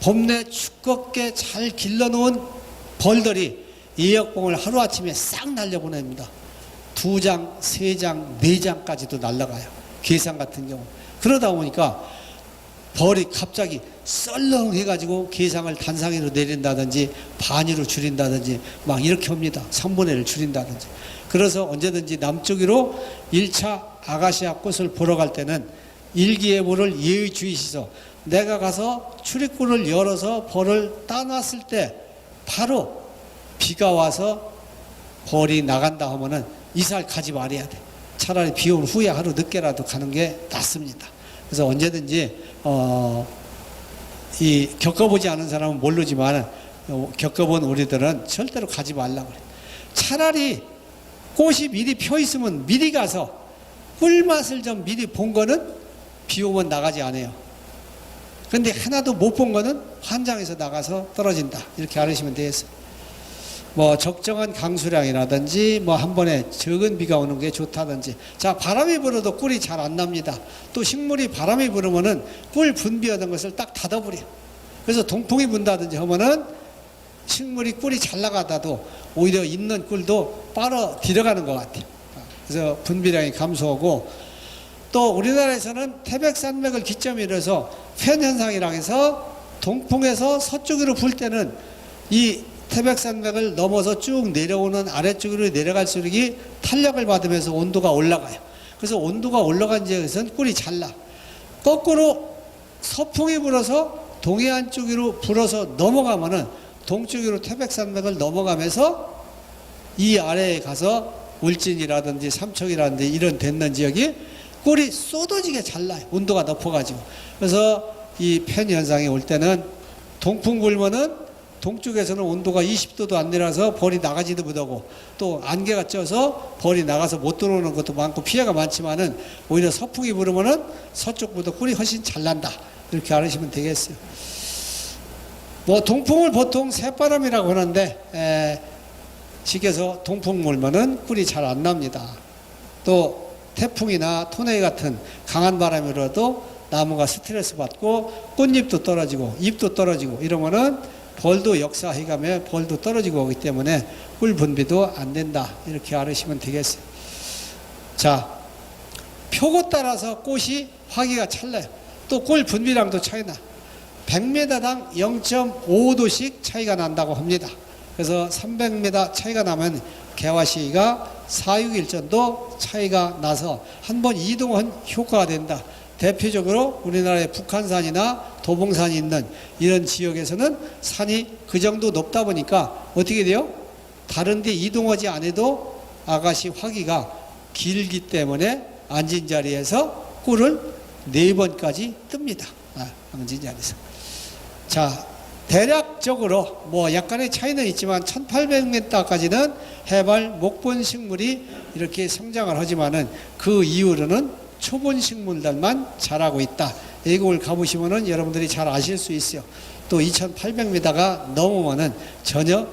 봄내 두껍게 잘 길러놓은 벌들이 예역봉을 하루아침에 싹 날려보냅니다. 2장, 3장, 4장까지도 날라가요. 괴상 같은 경우. 그러다 보니까 벌이 갑자기 썰렁해가지고 괴상을 단상위로 내린다든지 반위로 줄인다든지 막 이렇게 합니다. 3분의 1을 줄인다든지. 그래서 언제든지 남쪽으로 1차 아가시아 꽃을 보러 갈 때는 일기예보를 예의주의시서 내가 가서 출입구를 열어서 벌을 따놨을 때 바로 비가 와서 벌이 나간다 하면은 이살 가지 말아야 돼. 차라리 비 온 후에 하루 늦게라도 가는 게 낫습니다. 그래서 언제든지 이 겪어보지 않은 사람은 모르지만 겪어본 우리들은 절대로 가지 말라고 그래. 차라리 꽃이 미리 펴 있으면 미리 가서 꿀맛을 좀 미리 본 거는 비 오면 나가지 않아요. 그런데 하나도 못 본 거는 환장해서 나가서 떨어진다. 이렇게 알으시면 되겠어요. 뭐 적정한 강수량이라든지 뭐 한 번에 적은 비가 오는 게 좋다든지. 자, 바람이 불어도 꿀이 잘 안 납니다. 또 식물이 바람이 불으면은 꿀 분비하던 것을 딱 닫아버려. 그래서 동풍이 분다든지 하면은 식물이 꿀이 잘 나가다도 오히려 있는 꿀도 빨아 들어가는 것 같아요. 그래서 분비량이 감소하고 또 우리나라에서는 태백산맥을 기점으로 해서 팬현상이라고 해서 동풍에서 서쪽으로 불 때는 이 태백산맥을 넘어서 쭉 내려오는 아래쪽으로 내려갈수록 탄력을 받으면서 온도가 올라가요. 그래서 온도가 올라간 지역에서는 꿀이 잘 나. 거꾸로 서풍이 불어서 동해안 쪽으로 불어서 넘어가면은 동쪽으로 태백산맥을 넘어가면서 이 아래에 가서 울진이라든지 삼척이라든지 이런 됐는 지역이 꿀이 쏟아지게 잘 나요. 온도가 높아가지고. 그래서 이 팬 현상이 올 때는 동풍 불면은 동쪽에서는 온도가 20도도 안 내려서 벌이 나가지도 못하고 또 안개가 쪄서 벌이 나가서 못 들어오는 것도 많고 피해가 많지만은 오히려 서풍이 불으면은 서쪽보다 꿀이 훨씬 잘 난다. 이렇게 알으시면 되겠어요. 뭐 동풍을 보통 새바람이라고 하는데 식에서 동풍 불면은 꿀이 잘 안 납니다. 또 태풍이나 토네이 같은 강한 바람이 불어도 나무가 스트레스 받고 꽃잎도 떨어지고 잎도 떨어지고 이러면은 벌도 역사해가며 벌도 떨어지고 오기 때문에 꿀 분비도 안 된다. 이렇게 알으시면 되겠어요. 자, 표고 따라서 꽃이 화기가 찰나요. 또 꿀 분비량도 차이나. 100m당 0.5도씩 차이가 난다고 합니다. 그래서 300m 차이가 나면 개화 시기가 4, 6일 정도 차이가 나서 한번 이동한 효과가 된다. 대표적으로 우리나라의 북한산이나 도봉산이 있는 이런 지역에서는 산이 그 정도 높다 보니까 어떻게 돼요? 다른 데 이동하지 않아도 아가씨 화기가 길기 때문에 앉은 자리에서 꿀을 4번까지 뜹니다. 황진 자리에서. 자, 대략적으로 뭐 약간의 차이는 있지만 1800m까지는 해발 목본 식물이 이렇게 성장을 하지만은 그 이후로는 초본 식물들만 자라고 있다. 이걸 가보시면은 여러분들이 잘 아실 수 있어요. 또 2800m가 넘으면은 전혀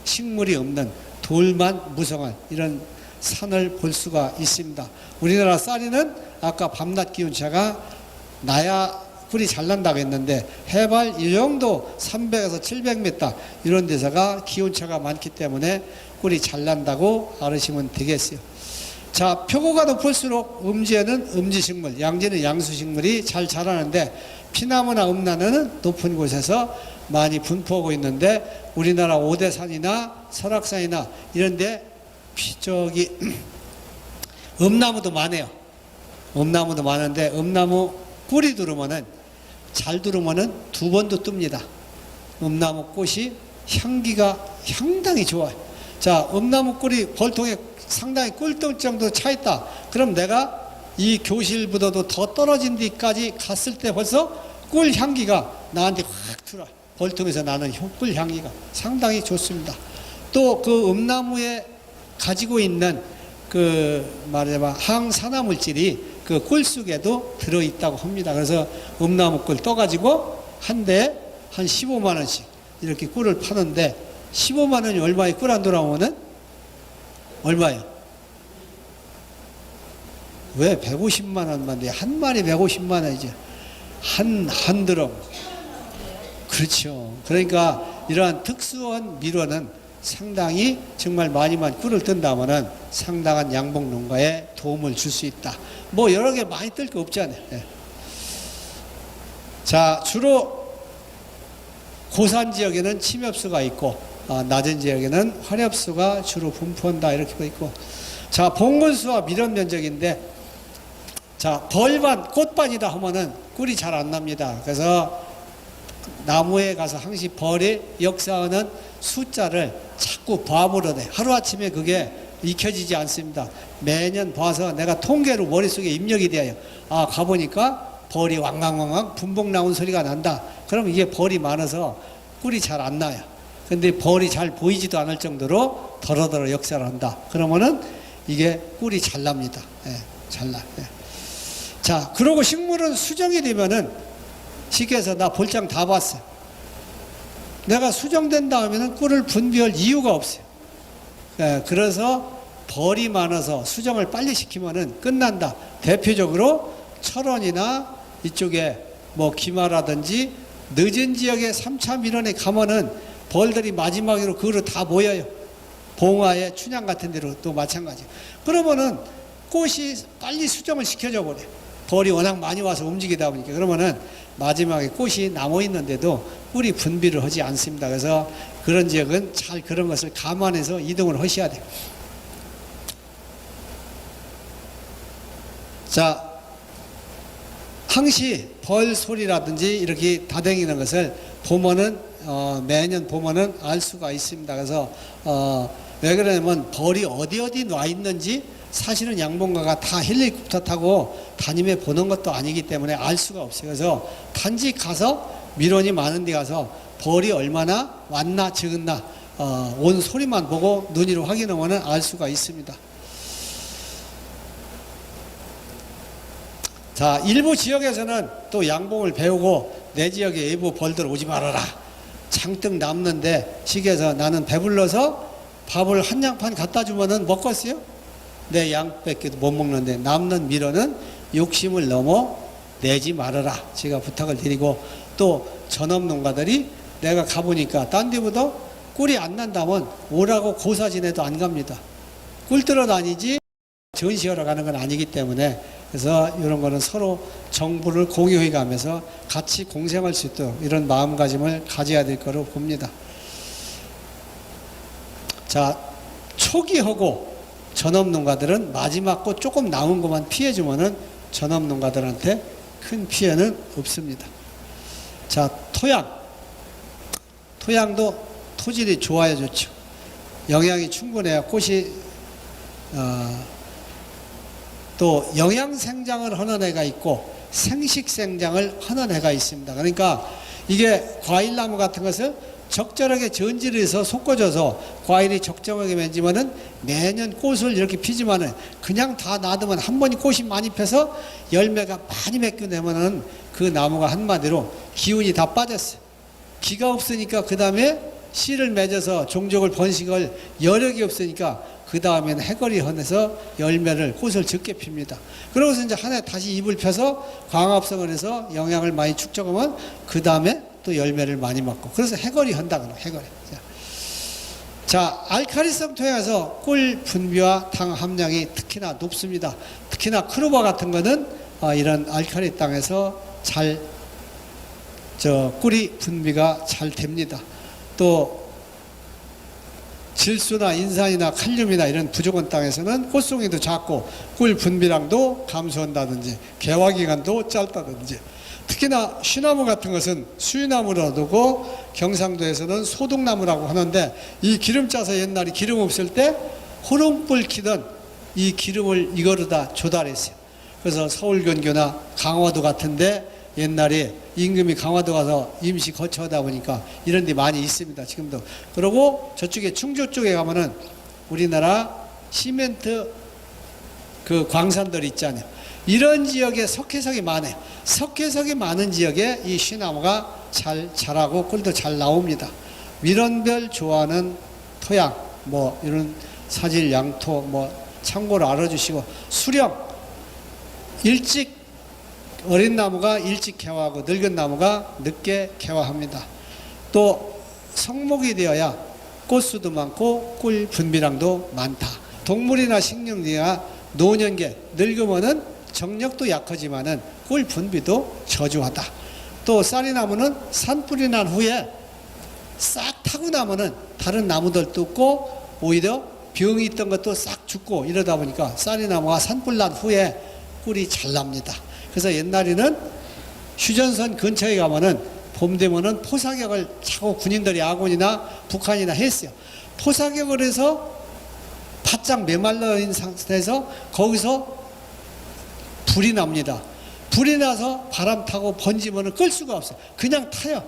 식물이 없는 돌만 무성한 이런 산을 볼 수가 있습니다. 우리나라 쌀이는 아까 밤낮 기온차가 나야 꿀이 잘 난다고 했는데 해발 이 정도 300에서 700m 이런 데서가 기온차가 많기 때문에 꿀이 잘 난다고 알으시면 되겠어요. 자, 표고가 높을수록 음지에는 음지식물, 양지는 양수식물이 잘 자라는데 피나무나 음란은 높은 곳에서 많이 분포하고 있는데 우리나라 오대산이나 설악산이나 이런데 저기 음나무도 많아요. 음나무도 많은데 음나무 꿀이 들어오면은 잘 들어오면은 2번도 뜹니다. 음나무 꽃이 향기가 상당히 좋아요. 자, 음나무 꿀이 벌통에 상당히 꿀떨 정도 차 있다. 그럼 내가 이 교실보다도 더 떨어진 데까지 갔을 때 벌써 꿀 향기가 나한테 확 들어와. 벌통에서 나는 꿀 향기가 상당히 좋습니다. 또 그 음나무에 가지고 있는 그 말하자면 항산화 물질이 그 꿀 속에도 들어있다고 합니다. 그래서 음나무 꿀 떠가지고 한 대에 한 15만 원씩 이렇게 꿀을 파는데 15만 원이 얼마에 꿀 안 돌아오면은 얼마예요? 왜 150만 원만 돼? 한 마리 150만 원이지. 한 드럼. 그렇죠. 그러니까 이러한 특수한 밀원은 상당히 정말 많이만 꿀을 뜬다면은 상당한 양봉 농가에 도움을 줄 수 있다. 뭐 여러 개 많이 뜰 거 없잖아요. 예. 자, 주로 고산 지역에는 침엽수가 있고 낮은 지역에는 화렵수가 주로 분포한다 이렇게 돼 있고. 자, 봉건수와 밀원 면적인데 자, 벌반 꽃반이다 하면은 꿀이 잘 안 납니다. 그래서 나무에 가서 항시 벌의 역사하는 숫자를 자꾸 봐보려 돼. 하루아침에 그게 익혀지지 않습니다. 매년 봐서 내가 통계로 머릿속에 입력이 돼요. 아, 가보니까 벌이 왕왕왕왕 분봉 나온 소리가 난다. 그럼 이게 벌이 많아서 꿀이 잘 안 나요. 근데 벌이 잘 보이지도 않을 정도로 더러더러 역사를 한다. 그러면은 이게 꿀이 잘 납니다. 예, 잘 나. 예. 자, 그러고 식물은 수정이 되면은 쉽게 해서 나 볼장 다 봤어요. 내가 수정된 다음에는 꿀을 분비할 이유가 없어요. 예, 그래서 벌이 많아서 수정을 빨리 시키면은 끝난다. 대표적으로 철원이나 이쪽에 뭐 기마라든지 늦은 지역의 3차 밀원에 가면은 벌들이 마지막으로 그거로 다 모여요. 봉화에 춘향 같은 데로 또 마찬가지. 그러면은 꽃이 빨리 수정을 시켜줘 버려요. 벌이 워낙 많이 와서 움직이다 보니까. 그러면은 마지막에 꽃이 남아 있는데도 꿀이 분비를 하지 않습니다. 그래서 그런 지역은 잘 그런 것을 감안해서 이동을 하셔야 돼요. 자, 항시 벌 소리라든지 이렇게 다댕이는 것을 보면은 매년 보면은 알 수가 있습니다. 그래서 왜 그러냐면 벌이 어디 놔 있는지 사실은 양봉가가 다 헬리콥터 타고 다니며 보는 것도 아니기 때문에 알 수가 없어요. 그래서 단지 가서 밀원이 많은 데 가서 벌이 얼마나 왔나 적었나 온 소리만 보고 눈으로 확인하면 알 수가 있습니다. 자, 일부 지역에서는 또 양봉을 배우고 내 지역에 일부 벌들 오지 말아라. 장뜩 남는데 시계에서 나는 배불러서 밥을 한 양판 갖다 주면은 먹겠어요? 내 양밖에 못 먹는데 남는 밀원은 욕심을 넘어 내지 말아라. 제가 부탁을 드리고 또 전업농가들이 내가 가보니까 딴 데보다 꿀이 안 난다면 오라고 고사 지내도 안 갑니다. 꿀 들어 다니지 전시하러 가는 건 아니기 때문에 그래서 이런 거는 서로 정보를 공유해 가면서 같이 공생할 수 있도록 이런 마음가짐을 가져야 될 거로 봅니다. 자, 초기하고 전업농가들은 마지막 거 조금 남은 것만 피해주면은 전업농가들한테 큰 피해는 없습니다. 자, 토양도 토질이 좋아야 좋죠. 영양이 충분해야 꽃이 또 영양 생장을 하는 애가 있고 생식생장을 하는 해가 있습니다. 그러니까 이게 과일나무 같은 것을 적절하게 전지를 해서 솎아줘서 과일이 적정하게 맺으면은 매년 꽃을 이렇게 피지만은 그냥 다 놔두면 한 번에 꽃이 많이 펴서 열매가 많이 맺게 되면은 그 나무가 한마디로 기운이 다 빠졌어요. 기가 없으니까 그 다음에 씨를 맺어서 종족을 번식을 여력이 없으니까 그 다음에는 해거리 헌해서 열매를 꽃을 적게 핍니다. 그러고서 이제 한 해 다시 잎을 펴서 광합성을 해서 영양을 많이 축적하면 그 다음에 또 열매를 많이 맞고 그래서 해거리 한다고요. 해거리. 자, 알카리성 토양에서 꿀 분비와 당 함량이 특히나 높습니다. 특히나 크로바 같은 거는 이런 알카리 땅에서 잘 꿀이 분비가 잘 됩니다. 또 질소나 인산이나 칼륨이나 이런 부족한 땅에서는 꽃송이도 작고 꿀 분비량도 감소한다든지 개화기간도 짧다든지 특히나 쉬나무 같은 것은 수유나무로 두고 경상도에서는 소독나무라고 하는데 이 기름 짜서 옛날에 기름 없을 때 호롱불 키던 이 기름을 이거로다 조달했어요. 그래서 서울근교나 강화도 같은데 옛날에 임금이 강화도 가서 임시 거처하다 보니까 이런 데 많이 있습니다. 지금도. 그리고 저쪽에 충주 쪽에 가면은 우리나라 시멘트 그 광산들 있잖아요. 이런 지역에 석회석이 많아요. 석회석이 많은 지역에 이 쉬나무가 잘 자라고 꿀도 잘 나옵니다. 밀원별 좋아하는 토양 뭐 이런 사질 양토 뭐 참고로 알아주시고 수령 일찍 어린 나무가 일찍 개화하고 늙은 나무가 늦게 개화합니다. 또 성목이 되어야 꽃수도 많고 꿀 분비량도 많다. 동물이나 식물이나 노년계 늙으면은 정력도 약하지만은 꿀 분비도 저조하다. 또 쌀이나무는 산불이 난 후에 싹 타고 나면은 다른 나무들도 없고 오히려 병이 있던 것도 싹 죽고 이러다 보니까 쌀이나무가 산불 난 후에 꿀이 잘 납니다. 그래서 옛날에는 휴전선 근처에 가면은 봄 되면은 포사격을 차고 군인들이 아군이나 북한이나 했어요. 포사격을 해서 바짝 메말라 있는 상태에서 거기서 불이 납니다. 불이 나서 바람 타고 번지면은 끌 수가 없어요. 그냥 타요.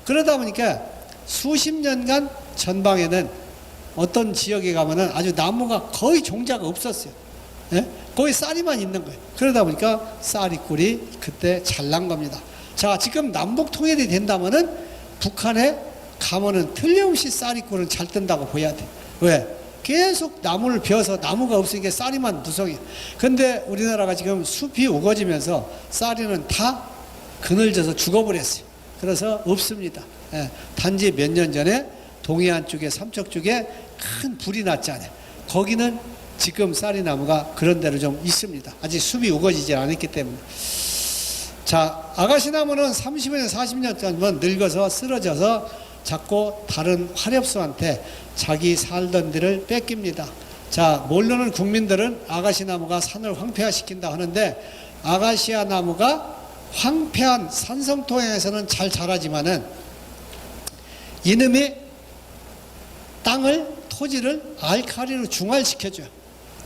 그러다 보니까 수십 년간 전방에는 어떤 지역에 가면은 아주 나무가 거의 종자가 없었어요. 예? 거기 쌀이만 있는 거예요. 그러다 보니까 쌀이 꿀이 그때 잘 난 겁니다. 자, 지금 남북 통일이 된다면은 북한에 가면은 틀림없이 쌀이 꿀은 잘 뜬다고 보여야 돼. 왜? 계속 나무를 베어서 나무가 없으니까 쌀이만 무성해요. 근데 우리나라가 지금 숲이 우거지면서 쌀이는 다 그늘져서 죽어버렸어요. 그래서 없습니다. 예, 단지 몇 년 전에 동해안 쪽에 삼척 쪽에 큰 불이 났잖아요. 거기는 지금 쌀이나무가 그런 데로 좀 있습니다. 아직 숲이 우거지지 않았기 때문에. 자, 아가씨나무는 30년, 40년 전만 늙어서 쓰러져서 자꾸 다른 화렵수한테 자기 살던 데를 뺏깁니다. 자, 모르는 국민들은 아가씨나무가 산을 황폐화시킨다 하는데 아가시아 나무가 황폐한 산성토양에서는 잘 자라지만은 이놈이 땅을 토지를 알칼리로 중화시켜줘요.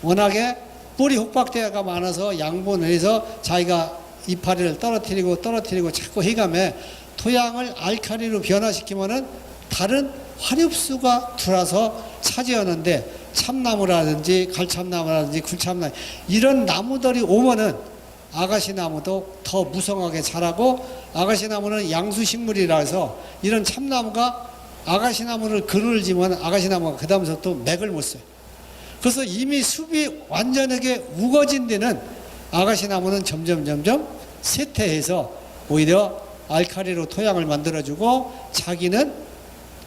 워낙에 뿌리 혹박대가 많아서 양분을 해서 자기가 이파리를 떨어뜨리고 자꾸 해가며 토양을 알칼리로 변화시키면은 다른 화렵수가 들어와서 차지하는데 참나무라든지 갈참나무라든지 굴참나무 이런 나무들이 오면은 아가씨나무도 더 무성하게 자라고 아가씨나무는 양수식물이라 해서 이런 참나무가 아가씨나무를 그늘지면 아가씨나무가 그 다음부터 또 맥을 못 써요. 그래서 이미 숲이 완전하게 우거진 데는 아가씨나무는 점점 쇠퇴해서 오히려 알칼리로 토양을 만들어주고 자기는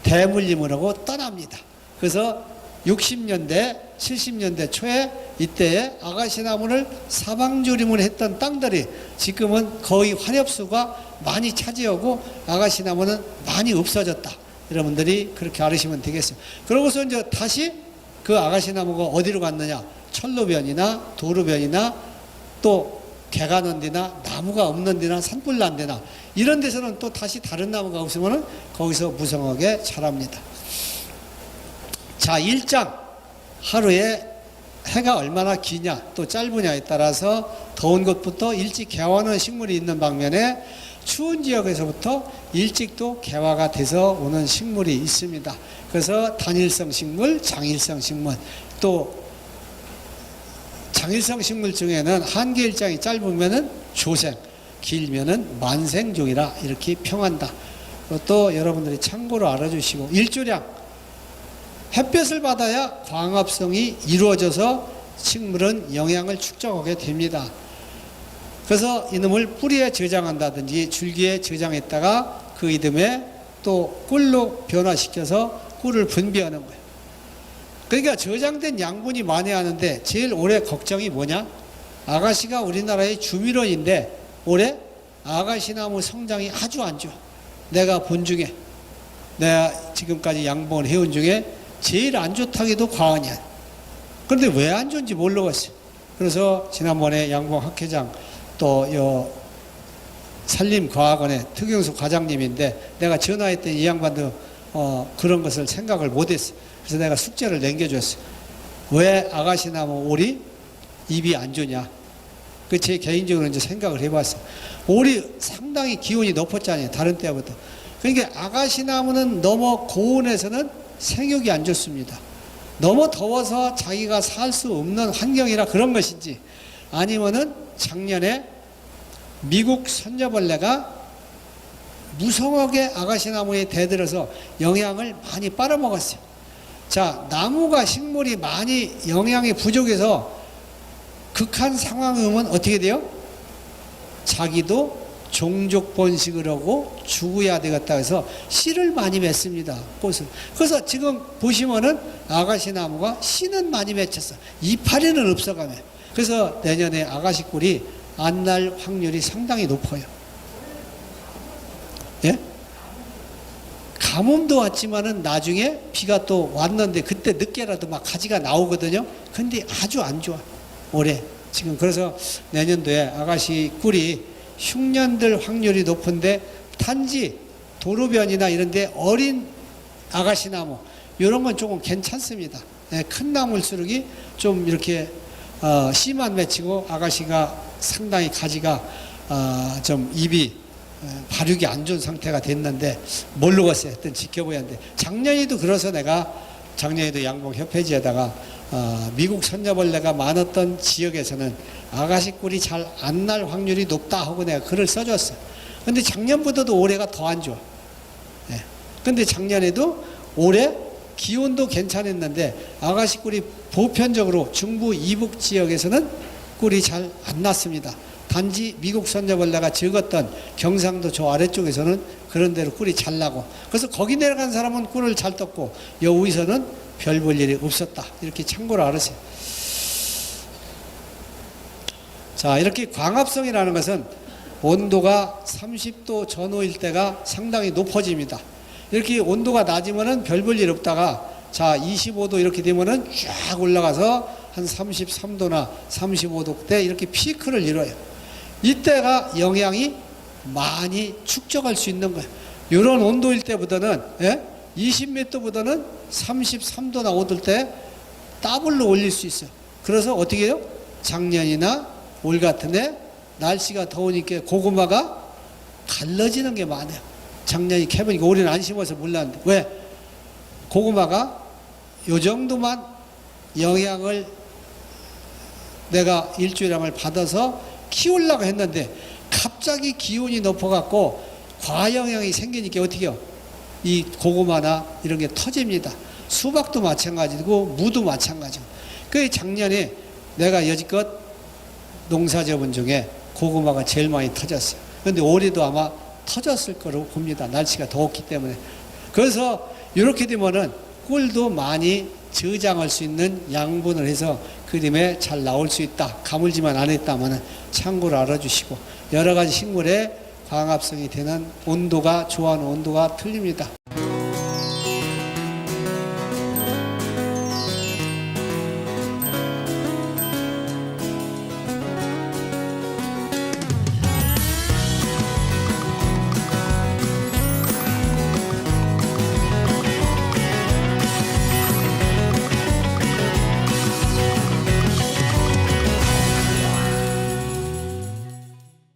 대물림을 하고 떠납니다. 그래서 60년대 70년대 초에 이때에 아가씨나무를 사방조림을 했던 땅들이 지금은 거의 화렵수가 많이 차지하고 아가씨나무는 많이 없어졌다. 여러분들이 그렇게 알으시면 되겠어요. 그러고서 이제 다시 그 아가씨나무가 어디로 갔느냐? 철로변이나 도로변이나 또 개가 난 데나 나무가 없는 데나 산불 난 데나 이런 데서는 또 다시 다른 나무가 없으면 거기서 무성하게 자랍니다. 자, 일장 하루에 해가 얼마나 기냐 또 짧으냐에 따라서 더운 곳부터 일찍 개화하는 식물이 있는 반면에 추운 지역에서부터 일찍 또 개화가 돼서 오는 식물이 있습니다. 그래서 단일성 식물, 장일성 식물, 또 장일성 식물 중에는 한계 일장이 짧으면은 조생, 길면은 만생종이라 이렇게 평한다. 또 여러분들이 참고로 알아주시고, 일조량, 햇볕을 받아야 광합성이 이루어져서 식물은 영양을 축적하게 됩니다. 그래서 이놈을 뿌리에 저장한다든지 줄기에 저장했다가 그 이듬해 또 꿀로 변화시켜서 꿀을 분비하는 거예요. 그러니까 저장된 양분이 많이 하는데 제일 올해 걱정이 뭐냐? 아가씨가 우리나라의 주미론인데 올해 아가씨나무 성장이 아주 안 좋아. 내가 본 중에, 내가 지금까지 양봉을 해온 중에 제일 안 좋다기도 과언이야. 그런데 왜 안 좋은지 모르겠어요. 그래서 지난번에 양봉 학회장 또 요 산림과학원의 특용수 과장님인데 내가 전화했더니 이 양반도 그런 것을 생각을 못했어. 그래서 내가 숙제를 남겨줬어. 왜 아가씨나무 올이 잎이 안 좋냐? 그 제 개인적으로 이제 생각을 해봤어. 올이 상당히 기온이 높았잖아요. 다른 때보다. 그러니까 아가씨나무는 너무 고온에서는 생육이 안 좋습니다. 너무 더워서 자기가 살 수 없는 환경이라 그런 것인지, 아니면은 작년에 미국 선저벌레가 무성하게 아가씨나무에 대들어서 영양을 많이 빨아먹었어요. 자, 나무가 식물이 많이 영양이 부족해서 극한 상황이 오면 어떻게 돼요? 자기도 종족 번식을 하고 죽어야 되겠다 해서 씨를 많이 맺습니다. 꽃을. 그래서 지금 보시면은 아가씨나무가 씨는 많이 맺혔어. 이파리는 없어가며. 그래서 내년에 아가씨 꿀이 안 날 확률이 상당히 높아요. 예? 가뭄도 왔지만은 나중에 비가 또 왔는데 그때 늦게라도 막 가지가 나오거든요. 근데 아주 안 좋아. 올해. 지금 그래서 내년도에 아가씨 꿀이 흉년들 확률이 높은데 단지 도로변이나 이런 데 어린 아가씨나무 이런 건 조금 괜찮습니다. 예, 큰 나무일수록이 좀 이렇게 씨만 맺히고 아가씨가 상당히 가지가 좀 잎이 발육이 안 좋은 상태가 됐는데 모르겠어요. 하여튼 지켜봐야 하는데 작년에도 그래서 내가 작년에도 양봉협회지에다가 미국 선저벌레가 많았던 지역에서는 아가씨 꿀이 잘 안 날 확률이 높다 하고 내가 글을 써줬어. 근데 작년보다도 올해가 더 안 좋아. 예. 근데 작년에도 올해 기온도 괜찮았는데 아가씨 꿀이 보편적으로 중부 이북 지역에서는 꿀이 잘 안 났습니다. 단지 미국 선저벌레가 적었던 경상도 저 아래쪽에서는 그런 대로 꿀이 잘 나고, 그래서 거기 내려간 사람은 꿀을 잘 떴고 여기서는 별 볼 일이 없었다. 이렇게 참고로 알으세요. 자, 이렇게 광합성이라는 것은 온도가 30도 전후일 때가 상당히 높아집니다. 이렇게 온도가 낮으면은 별 볼 일 없다가 자 25도 이렇게 되면은 쫙 올라가서 한 33도나 35도 때 이렇게 피크를 이뤄요. 이때가 영양이 많이 축적할 수 있는 거예요. 이런 온도일 때보다는 20몇 도보다는 33도나 오들 때 더블로 올릴 수 있어요. 그래서 어떻게 해요? 작년이나 올 같은 해 날씨가 더우니까 고구마가 갈라지는 게 많아요. 작년이 캐보니까 올해는 안 심어서 몰랐는데 왜? 고구마가 요 정도만 영양을 내가 일조량을 받아서 키우려고 했는데 갑자기 기온이 높아갖고 과영양이 생기니까 어떻게 해요? 이 고구마나 이런 게 터집니다. 수박도 마찬가지고 무도 마찬가지고. 그 작년에 내가 여지껏 농사 지어본 중에 고구마가 제일 많이 터졌어요. 그런데 올해도 아마 터졌을 거로 봅니다. 날씨가 더웠기 때문에. 그래서 이렇게 되면은 꿀도 많이 저장할 수 있는 양분을 해서 그림에 잘 나올 수 있다. 가물지만 안 했다면 참고로 알아주시고, 여러 가지 식물의 광합성이 되는 온도가 좋아하는 온도가 틀립니다.